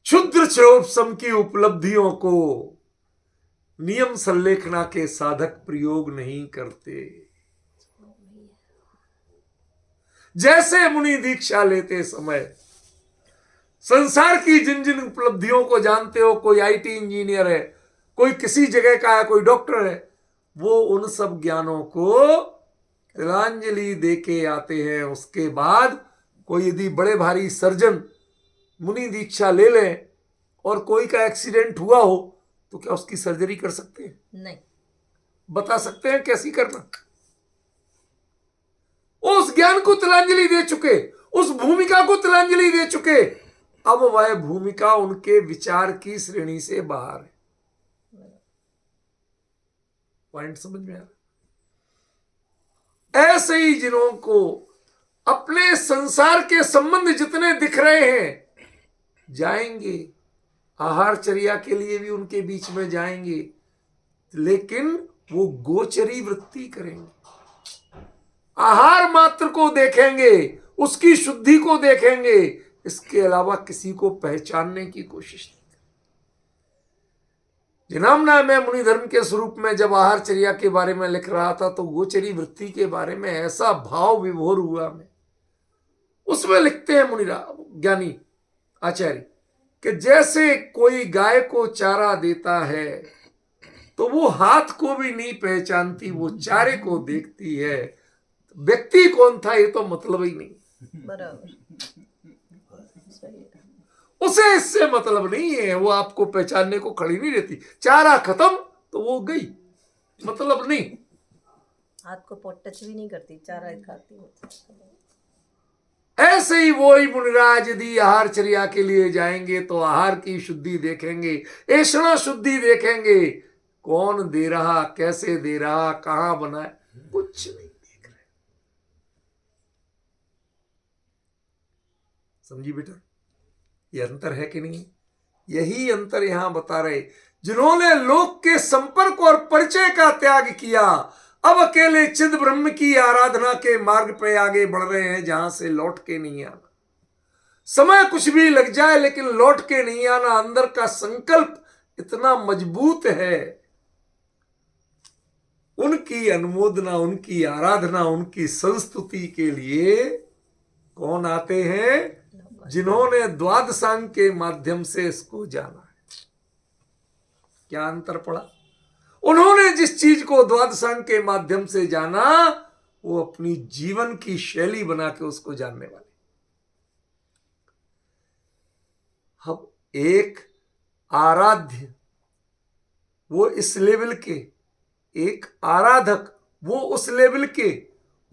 क्षुद्र क्षोभसम की उपलब्धियों को नियम संलेखना के साधक प्रयोग नहीं करते। जैसे मुनि दीक्षा लेते समय संसार की जिन जिन उपलब्धियों को जानते हो, कोई आईटी इंजीनियर है, कोई किसी जगह का है, कोई डॉक्टर है, वो उन सब ज्ञानों को तिलांजलि देके आते हैं। उसके बाद कोई यदि बड़े भारी सर्जन मुनि दीक्षा ले लें और कोई का एक्सीडेंट हुआ हो तो क्या उसकी सर्जरी कर सकते हैं? नहीं। बता सकते हैं कैसी करना? उस ज्ञान को तिलांजलि दे चुके, उस भूमिका को तिलांजलि दे चुके, अब वह भूमिका उनके विचार की श्रेणी से बाहर है। पॉइंट समझ में आ रहा? ऐसे ही जिन्हों को अपने संसार के संबंध जितने दिख रहे हैं, जाएंगे आहारचर्या के लिए भी उनके बीच में जाएंगे, लेकिन वो गोचरी वृत्ति करेंगे, आहार मात्र को देखेंगे, उसकी शुद्धि को देखेंगे, इसके अलावा किसी को पहचानने की कोशिश नहीं। जिनामना में मुनि धर्म के स्वरूप में जब आहारचर्या के बारे में लिख रहा था तो गोचरी वृत्ति के बारे में ऐसा भाव विभोर हुआ मैं। उसमें लिखते हैं मुनि ज्ञानी आचार्य कि जैसे कोई गाय को चारा देता है तो वो हाथ को भी नहीं पहचानती, वो चारे को देखती है। व्यक्ति कौन था ये तो मतलब ही नहीं। बराबर, सही है। उसे इससे मतलब नहीं है, वो आपको पहचानने को खड़ी नहीं रहती। चारा खत्म तो वो गई, मतलब नहीं। हाथ को टच भी नहीं करती, चारा खाती होती। ऐसे ही वो ही मुनिराज यदि आहारचर्या के लिए जाएंगे तो आहार की शुद्धि देखेंगे, ऐषणा शुद्धि देखेंगे, कौन दे रहा, कैसे दे रहा, कहां बना है, कुछ नहीं देख रहे। समझी बेटा, ये अंतर है कि नहीं? यही अंतर यहां बता रहे। जिन्होंने लोक के संपर्क और परिचय का त्याग किया, अब अकेले चिद ब्रह्म की आराधना के मार्ग पे आगे बढ़ रहे हैं, जहां से लौट के नहीं आना। समय कुछ भी लग जाए लेकिन लौट के नहीं आना। अंदर का संकल्प इतना मजबूत है। उनकी अनुमोदना, उनकी आराधना, उनकी संस्तुति के लिए कौन आते हैं? जिन्होंने द्वादशांग के माध्यम से इसको जाना है। क्या अंतर पड़ा? उन्होंने जिस चीज को द्वादशांग के माध्यम से जाना, वो अपनी जीवन की शैली बना के उसको जानने वाले। अब एक आराध्य वो इस लेवल के, एक आराधक वो उस लेवल के,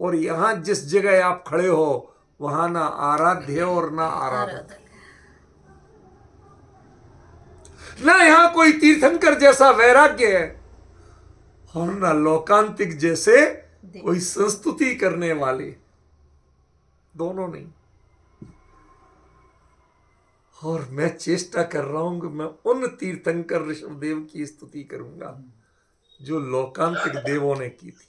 और यहां जिस जगह आप खड़े हो वहां ना आराध्य और ना आराधक, ना यहां कोई तीर्थंकर जैसा वैराग्य है और ना लोकांतिक जैसे कोई संस्तुति करने वाले, दोनों नहीं। और मैं चेष्टा कर रहा हूं कि मैं उन तीर्थंकर ऋषभदेव की स्तुति करूंगा जो लोकांतिक देवों ने की थी।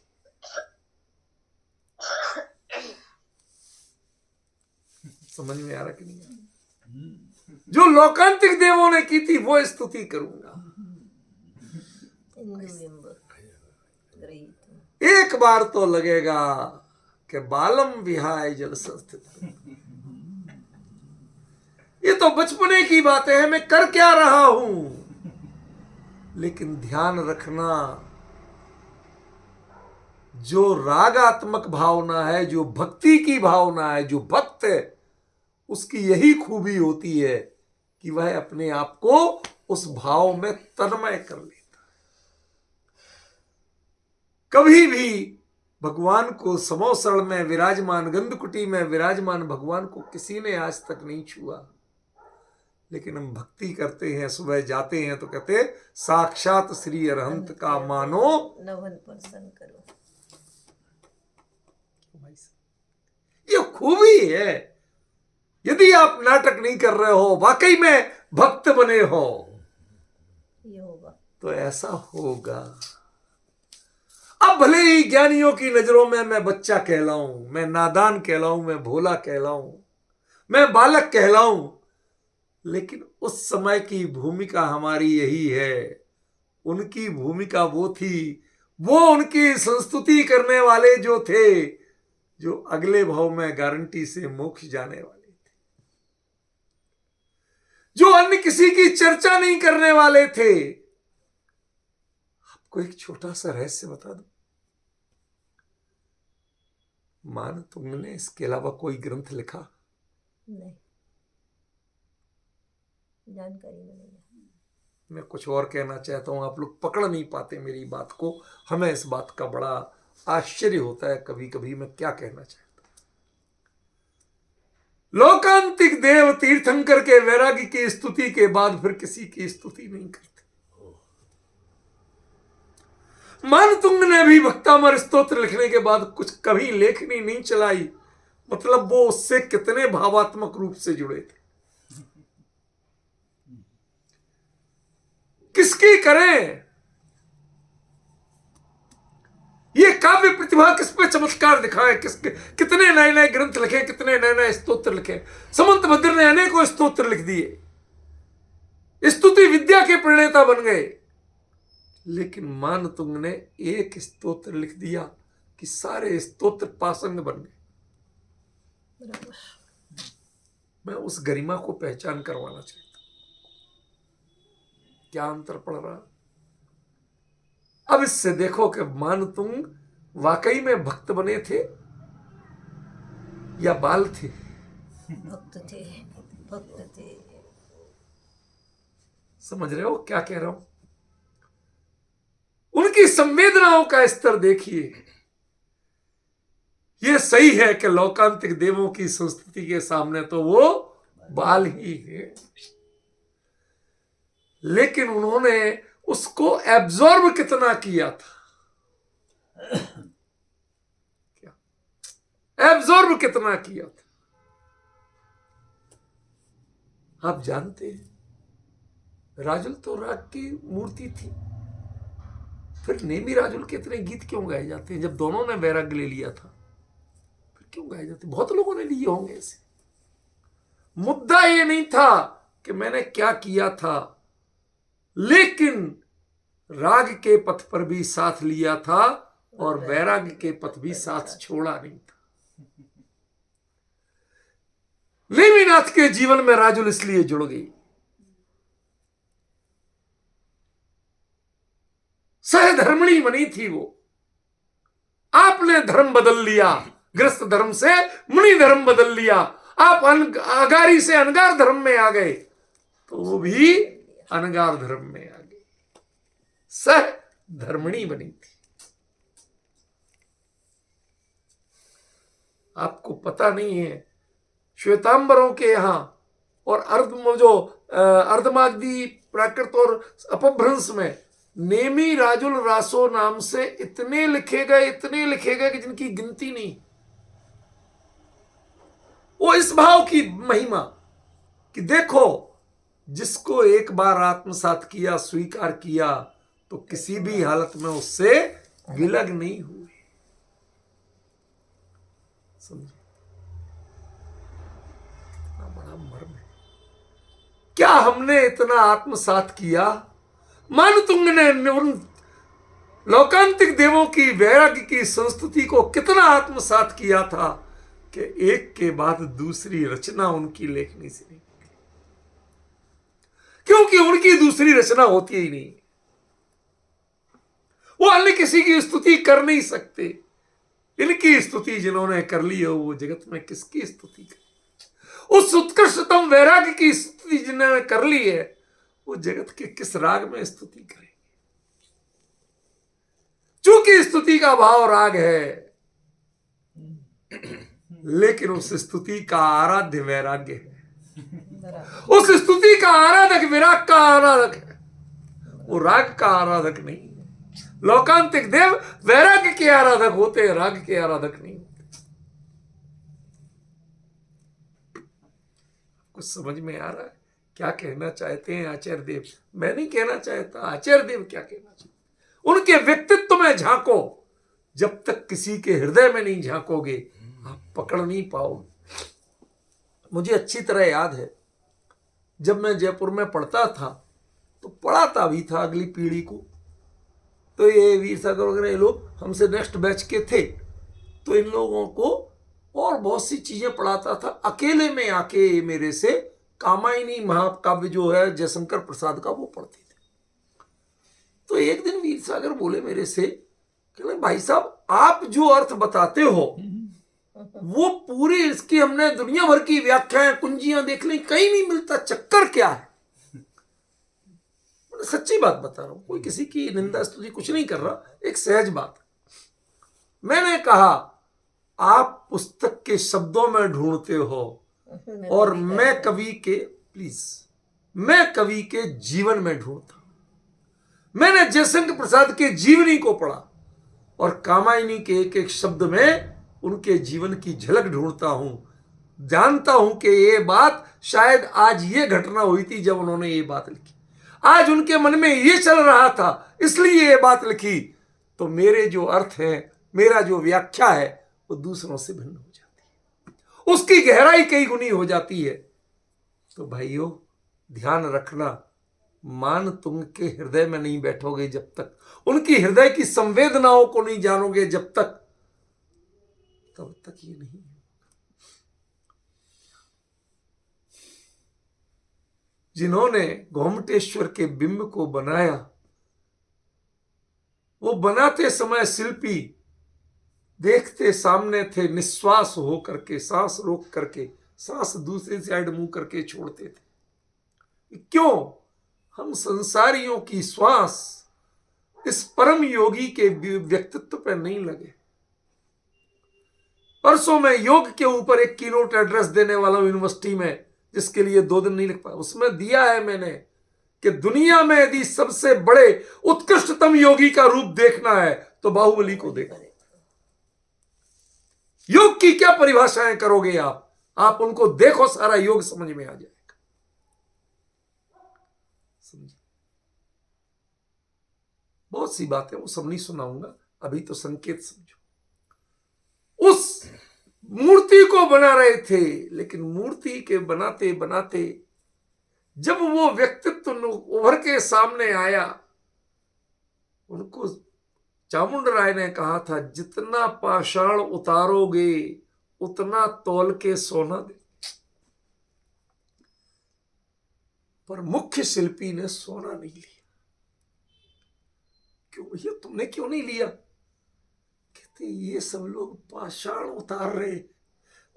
समझ में आ रहा कि नहीं? जो लोकांतिक देवों ने की थी वो स्तुति करूंगा। एक बार तो लगेगा कि बालम विहाय जल संस्थित। ये तो बचपने की बातें हैं, मैं कर क्या रहा हूं, लेकिन ध्यान रखना, जो रागात्मक भावना है, जो भक्ति की भावना है, जो भक्त है, उसकी यही खूबी होती है कि वह अपने आप को उस भाव में तन्मय कर लेता है। कभी भी भगवान को समोसण में विराजमान, गंधकुटी में विराजमान भगवान को किसी ने आज तक नहीं छुआ, लेकिन हम भक्ति करते हैं, सुबह जाते हैं तो कहते हैं साक्षात श्री अरहंत का मानो नवन प्रसन्न करो। ये खूबी है। यदि आप नाटक नहीं कर रहे हो, वाकई में भक्त बने हो, तो ऐसा होगा। अब भले ही ज्ञानियों की नजरों में मैं बच्चा कहलाऊं, मैं नादान कहलाऊं, मैं भोला कहलाऊं, मैं बालक कहलाऊं, लेकिन उस समय की भूमिका हमारी यही है। उनकी भूमिका वो थी, वो उनकी संस्तुति करने वाले जो थे, जो अगले भाव में गारंटी से मोक्ष जाने वाले थे, जो अन्य किसी की चर्चा नहीं करने वाले थे। आपको एक छोटा सा रहस्य बता दूं, मान तुमने इसके अलावा कोई ग्रंथ लिखा? नहीं, जानकारी में नहीं है। मैं कुछ और कहना चाहता हूं, आप लोग पकड़ नहीं पाते मेरी बात को। हमें इस बात का बड़ा आश्चर्य होता है कभी कभी मैं क्या कहना चाहता हूं। लोकांतिक देव तीर्थंकर के वैराग्य की स्तुति के बाद फिर किसी की स्तुति नहीं करते। मानतुंग ने भी भक्तामर स्तोत्र लिखने के बाद कुछ कभी लेखनी नहीं चलाई, मतलब वो उससे कितने भावात्मक रूप से जुड़े थे। किसकी करें? ये काव्य प्रतिभा किस पे चमत्कार दिखाए, किसके कितने नए नए ग्रंथ लिखे, कितने नए नए स्तोत्र लिखे। समंत भद्र ने अनेकों स्तोत्र लिख दिए, स्तुति विद्या के प्रणेता बन गए, लेकिन मानतुंग ने एक स्तोत्र लिख दिया कि सारे स्तोत्र पासंग बन गए। मैं उस गरिमा को पहचान करवाना चाहता हूं। क्या अंतर पड़ रहा? अब इससे देखो कि मानतुंग वाकई में भक्त बने थे या बाल थे? भक्त थे, भक्त थे। समझ रहे हो क्या कह रहा हूं? उनकी संवेदनाओं का स्तर देखिए। यह सही है कि लौकांतिक देवों की संस्कृति के सामने तो वो बाल ही है, लेकिन उन्होंने उसको एब्जॉर्ब कितना किया था, क्या एब्जॉर्ब कितना किया था आप जानते हैं। राजुल तो राग की मूर्ति थी, फिर नेमी राजुल के इतने गीत क्यों गाए जाते हैं? जब दोनों ने वैराग्य ले लिया था फिर क्यों गाए जाते? बहुत लोगों ने लिए होंगे ऐसे। मुद्दा ये नहीं था कि मैंने क्या किया था, लेकिन राग के पथ पर भी साथ लिया था और वैराग्य के पथ भी साथ छोड़ा नहीं था। नेमिनाथ के जीवन में राजुल इसलिए जुड़ गई। सहधर्मणी बनी थी वो। आपने धर्म बदल लिया, गृहस्थ धर्म से मुनि धर्म बदल लिया, आप अगारी से अनगार धर्म में आ गए, तो वो भी अनगार धर्म में आ गई। सह धर्मणी बनी थी। आपको पता नहीं है, श्वेतांबरों के यहां और अर्धमागधी प्राकृत और अपभ्रंश में नेमी राजुल रासो नाम से इतने लिखे गए कि जिनकी गिनती नहीं। वो इस भाव की महिमा कि देखो, जिसको एक बार आत्मसात किया, स्वीकार किया, तो किसी भी हालत में उससे विलग नहीं हुए। समझे? इतना बड़ा मर्म है। क्या हमने इतना आत्मसात किया? मानतुंग ने उन लौकांतिक देवों की वैराग्य की संस्तुति को कितना आत्मसात किया था कि एक के बाद दूसरी रचना उनकी लेखनी से नहीं, क्योंकि उनकी दूसरी रचना होती ही नहीं। वो अन्य किसी की स्तुति कर नहीं सकते। इनकी स्तुति जिन्होंने कर ली है, वो जगत में किसकी स्तुति करे? उस उत्कृष्टतम वैराग्य की स्तुति जिन्होंने कर ली है, वो जगत के किस राग में स्तुति करेंगे? चूंकि स्तुति का भाव राग है, लेकिन उस स्तुति का आराध्य वैराग्य है। उस स्तुति का आराधक विराग का आराधक है, वो राग का आराधक नहीं है। लौकांतिक देव वैराग्य के आराधक होते हैं, राग के आराधक नहीं होते। कुछ समझ में आ रहा है? क्या कहना चाहते हैं आचार्य देव? मैं नहीं कहना चाहता, आचार्य देव क्या कहना चाहते? उनके व्यक्तित्व में झांको। जब तक किसी के हृदय में नहीं झांकोगे आप पकड़ नहीं पाओगे। मुझे अच्छी तरह याद है, जब मैं जयपुर में पढ़ता था तो पढ़ाता भी था अगली पीढ़ी को। तो ये वीर सागर वगैरह ये लोग हमसे नेक्स्ट बैच के थे, तो इन लोगों को और बहुत सी चीजें पढ़ाता था। अकेले में आके मेरे से कामायनी महाकाव्य जो है जयशंकर प्रसाद का वो पढ़ते थे। तो एक दिन वीर सागर बोले मेरे से, कहले भाई साहब आप जो अर्थ बताते हो वो पूरे इसकी हमने दुनिया भर की व्याख्याएं कुंजियां देख ली, कहीं नहीं मिलता, चक्कर क्या है? सच्ची बात बता रहा हूं, कोई किसी की निंदा स्तुति कुछ नहीं कर रहा, एक सहज बात। मैंने कहा आप पुस्तक के शब्दों में ढूंढते हो और मैं कवि के, प्लीज, मैं कवि के जीवन में ढूंढता हूं। मैंने जयशंकर प्रसाद के जीवनी को पढ़ा और कामायनी के एक एक शब्द में उनके जीवन की झलक ढूंढता हूं। जानता हूं कि ये बात शायद आज ये घटना हुई थी जब उन्होंने ये बात लिखी, आज उनके मन में ये चल रहा था इसलिए ये बात लिखी। तो मेरे जो अर्थ है, मेरा जो व्याख्या है वो दूसरों से भिन्न हो जाती है, उसकी गहराई कई गुनी हो जाती है। तो भाइयों ध्यान रखना, मान तुम के हृदय में नहीं बैठोगे जब तक, उनकी हृदय की संवेदनाओं को नहीं जानोगे जब तक, तब तक ये नहीं। जिन्होंने गोमटेश्वर के बिंब को बनाया, वो बनाते समय शिल्पी देखते सामने थे, निश्वास हो करके, सांस रोक करके, सांस दूसरी साइड मुंह करके छोड़ते थे। क्यों? हम संसारियों की श्वास इस परम योगी के व्यक्तित्व पर नहीं लगे। परसों मैं योग के ऊपर एक कीनोट एड्रेस देने वाला हूं यूनिवर्सिटी में, जिसके लिए 2 दिन नहीं लिख पाया। उसमें दिया है मैंने कि दुनिया में यदि सबसे बड़े उत्कृष्टतम योगी का रूप देखना है तो बाहुबली को देखो। योग की क्या परिभाषाएं करोगे आप उनको देखो, सारा योग समझ में आ जाएगा। समझे? बहुत सी बातें वो सब नहीं सुनाऊंगा, अभी तो संकेत समझो। उस मूर्ति को बना रहे थे, लेकिन मूर्ति के बनाते बनाते जब वो व्यक्तित्व उभर के सामने आया, उनको चामुंड राय ने कहा था जितना पाषाण उतारोगे उतना तौल के सोना दे। पर मुख्य शिल्पी ने सोना नहीं लिया। क्यों भैया, तुमने क्यों नहीं लिया? कहते ये सब लोग पाषाण उतार रहे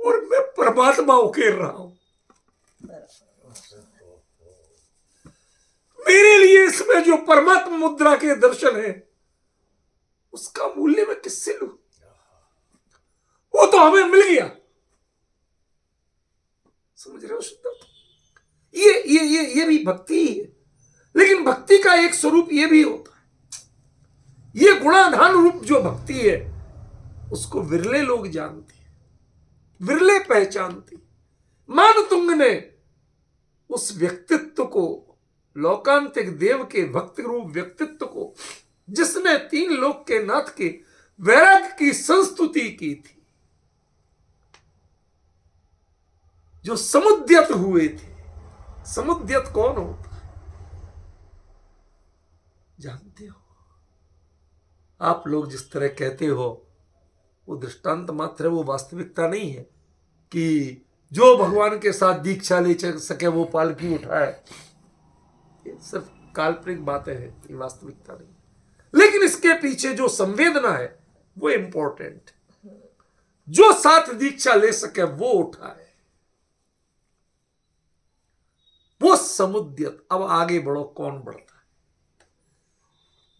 और मैं परमात्मा उकेर रहा हूं। मेरे लिए इसमें जो परमात्मा मुद्रा के दर्शन है उसका मूल्य मैं किससे लूं? वो तो हमें मिल गया। समझ रहे हो शुद्ध? ये भी भक्ति ही है, लेकिन भक्ति का एक स्वरूप ये भी होता है। ये गुणाधान रूप जो भक्ति है उसको विरले लोग जानते हैं, विरले पहचानते। मानतुंग ने उस व्यक्तित्व को, लोकांतिक देव के भक्ति रूप व्यक्तित्व को, जिसने 3 लोक के नाथ के वैराग्य की संस्तुति की थी, जो समुद्यत हुए थे। समुद्यत कौन होता है जानते हो? आप लोग जिस तरह कहते हो वो दृष्टांत मात्र है, वो वास्तविकता नहीं है कि जो भगवान के साथ दीक्षा ले सके वो पालकी उठाए। ये सिर्फ काल्पनिक बातें हैं, ये वास्तविकता नहीं। लेकिन इसके पीछे जो संवेदना है वो इंपॉर्टेंट। जो साथ दीक्षा ले सके वो उठाए, वो समुद्यत। अब आगे बढ़ो, कौन बढ़ता है?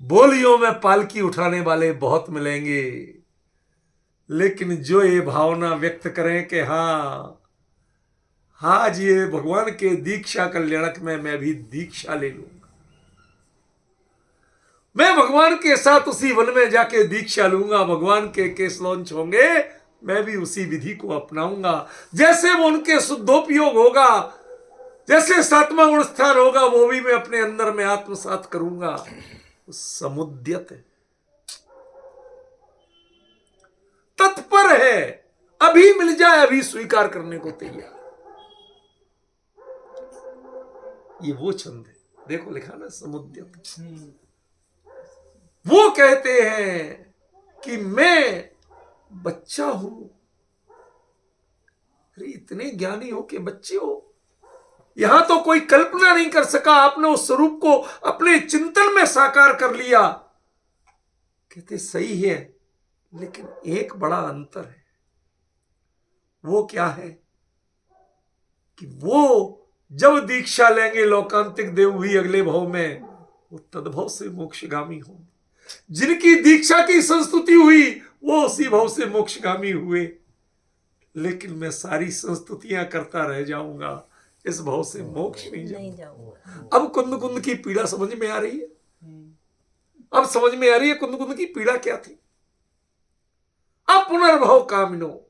बोलियों में पालकी उठाने वाले बहुत मिलेंगे, लेकिन जो ये भावना व्यक्त करें कि हाँ आज ये भगवान के दीक्षा कल्याणक में मैं भी दीक्षा ले लूंगा, मैं भगवान के साथ उसी वन में जाके दीक्षा लूंगा, भगवान के केस लॉन्च होंगे, मैं भी उसी विधि को अपनाऊंगा, जैसे वो उनके शुद्धोपयोग होगा जैसे सातवां गुण स्थान होगा वो भी मैं अपने अंदर में आत्मसात करूंगा। समुद्यत है, तत्पर है, अभी मिल जाए अभी स्वीकार करने को तैयार। ये वो छंद है, देखो लिखा ना समुद्यत। वो कहते हैं कि मैं बच्चा हूं। अरे इतने ज्ञानी हो के बच्चे हो, यहां तो कोई कल्पना नहीं कर सका, आपने उस स्वरूप को अपने चिंतन में साकार कर लिया। कहते सही है, लेकिन एक बड़ा अंतर है। वो क्या है कि वो जब दीक्षा लेंगे लोकांतिक देव भी अगले भाव में, वो तद्भव से मोक्षगामी होंगे। जिनकी दीक्षा की संस्तुति हुई वो उसी भाव से मोक्षगामी हुए। लेकिन मैं सारी संस्तुतियां करता रह जाऊंगा, इस भाव से मोक्ष नहीं जाऊंगा। अब कुंद कुंद की पीड़ा समझ में आ रही है? अब समझ में आ रही है कुंद कुंद की पीड़ा क्या थी? अब पुनर्भव कामिनो,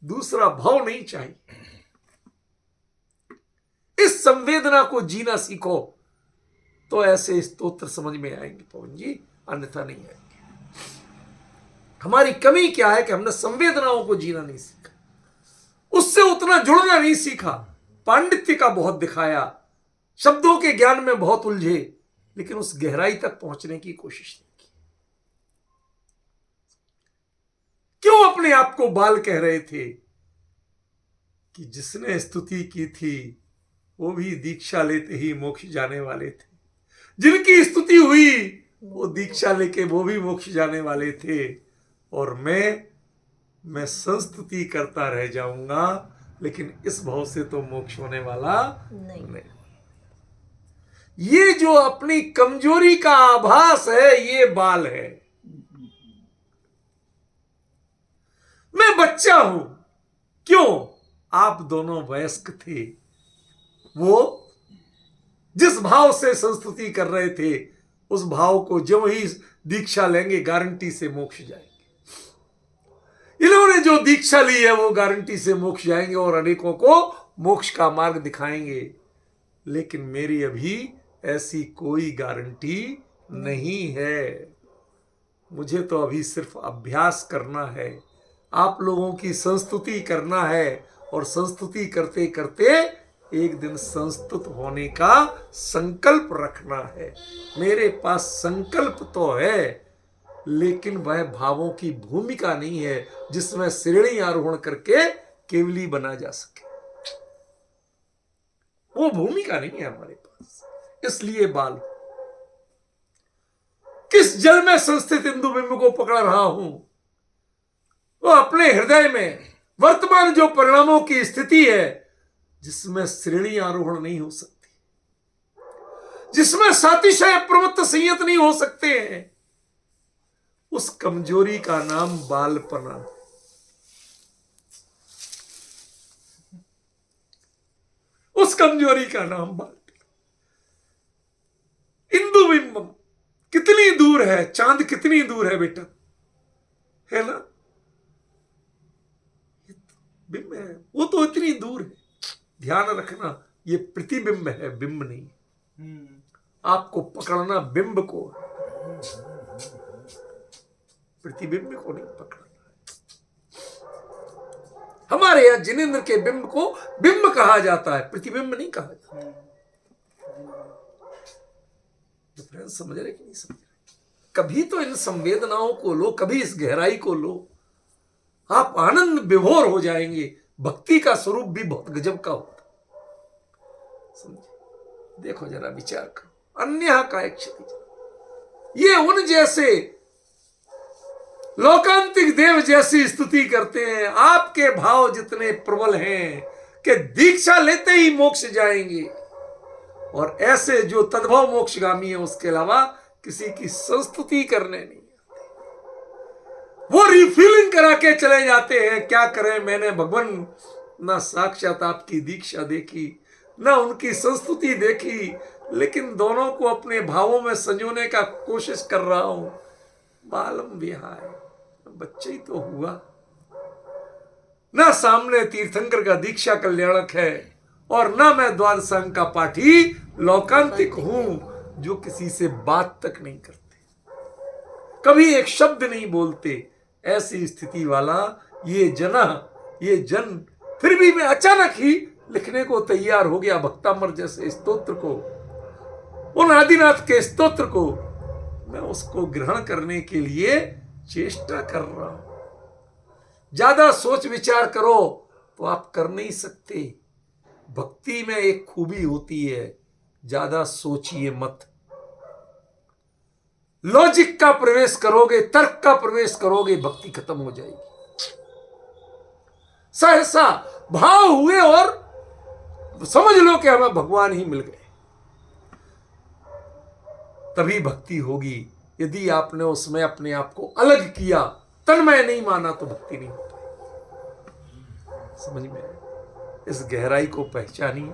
दूसरा भाव नहीं चाहिए। इस संवेदना को जीना सीखो तो ऐसे स्तोत्र समझ में आएंगे पवन जी, अन्यथा नहीं आएंगे। हमारी कमी क्या है कि हमने संवेदनाओं को जीना नहीं सीखा, उससे उतना जुड़ना नहीं सीखा। पांडित्य का बहुत दिखाया, शब्दों के ज्ञान में बहुत उलझे, लेकिन उस गहराई तक पहुंचने की कोशिश नहीं की। क्यों अपने आप को बाल कह रहे थे कि जिसने स्तुति की थी वो भी दीक्षा लेते ही मोक्ष जाने वाले थे। जिनकी स्तुति हुई वो दीक्षा लेके वो भी मोक्ष जाने वाले थे। और मैं संस्तुति करता रह जाऊंगा, लेकिन इस भाव से तो मोक्ष होने वाला नहीं। ये जो अपनी कमजोरी का आभास है ये बाल है। मैं बच्चा हूं, क्यों? आप दोनों वयस्क थे। वो जिस भाव से संस्तुति कर रहे थे उस भाव को जब ही दीक्षा लेंगे गारंटी से मोक्ष जाएंगे। इन्होंने जो दीक्षा ली है वो गारंटी से मोक्ष जाएंगे और अनेकों को मोक्ष का मार्ग दिखाएंगे। लेकिन मेरी अभी ऐसी कोई गारंटी नहीं है। मुझे तो अभी सिर्फ अभ्यास करना है, आप लोगों की संस्तुति करना है, और संस्तुति करते करते एक दिन संस्तुत होने का संकल्प रखना है। मेरे पास संकल्प तो है, लेकिन वह भावों की भूमिका नहीं है जिसमें श्रेणी आरोहण करके केवली बना जा सके। वो भूमिका नहीं है हमारे पास। इसलिए बाल, किस जल में संस्थित इंदु बिंब को पकड़ रहा हूं, वो अपने हृदय में वर्तमान जो परिणामों की स्थिति है जिसमें श्रेणी आरोहण नहीं हो सकती, जिसमें सातिशय प्रवृत्त संयत नहीं हो सकते हैं, उस कमजोरी का नाम बालपना। उस कमजोरी का नाम बालपना। इंदु बिंबम कितनी दूर है, चांद कितनी दूर है बेटा, है ना? बिंब है, वो तो इतनी दूर है। ध्यान रखना, ये प्रतिबिंब है, बिंब नहीं। आपको पकड़ना बिंब को, प्रतिबिंब को नहीं पकड़ना। हमारे यहां जिनेंद्र के बिंब को बिंब कहा जाता है, प्रतिबिंब नहीं कहा जाता। डिफरेंस समझ रहे कि नहीं समझ रहे? कभी तो इन संवेदनाओं को लो, कभी इस गहराई को लो, आप आनंद विभोर हो जाएंगे। भक्ति का स्वरूप भी बहुत गजब का होता। समझे? देखो जरा, विचार करो। अन्य का एक क्षति, ये उन जैसे लोकांतिक देव जैसी स्तुति करते हैं। आपके भाव जितने प्रबल हैं कि दीक्षा लेते ही मोक्ष जाएंगे, और ऐसे जो तद्भव मोक्षगामी है उसके अलावा किसी की संस्तुति करने नहीं, वो रिफिलिंग करा के चले जाते हैं। क्या करें, मैंने भगवान ना साक्षात आपकी दीक्षा देखी, ना उनकी संस्तुति देखी, लेकिन दोनों को अपने भावों में संजोने का कोशिश कर रहा हूं। बालम विहाय, बच्चे ही तो हुआ ना। सामने तीर्थंकर का दीक्षा कल्याणक है और ना मैं द्वादशांग का पाठी लौकांतिक हूं जो किसी से बात तक नहीं करते, कभी एक शब्द नहीं बोलते, ऐसी स्थिति वाला ये जन फिर भी मैं अचानक ही लिखने को तैयार हो गया भक्तामर जैसे स्तोत्र को, उन आदिनाथ के स्तोत्र को मैं उसको ग्रहण करने के लिए चेष्टा कर रहा हूं। ज्यादा सोच विचार करो तो आप कर नहीं सकते। भक्ति में एक खूबी होती है, ज्यादा सोचिए मत। लॉजिक का प्रवेश करोगे, तर्क का प्रवेश करोगे, भक्ति खत्म हो जाएगी। सहसा भाव हुए और समझ लो कि हमें भगवान ही मिल गए, तभी भक्ति होगी। यदि आपने उसमें अपने आप को अलग किया, तन्मय नहीं माना, तो भक्ति नहीं होती। समझ में आया? इस गहराई को पहचानिए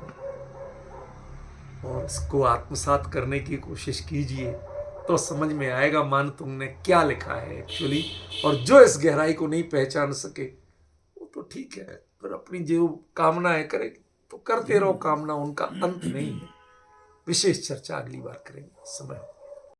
और इसको आत्मसात करने की कोशिश कीजिए, तो समझ में आएगा मान तुमने क्या लिखा है एक्चुअली। और जो इस गहराई को नहीं पहचान सके वो तो ठीक है, फिर अपनी जो कामनाएं करेगी तो करते रहो कामना, उनका अंत नहीं है। विशेष चर्चा अगली बार करेंगे। समय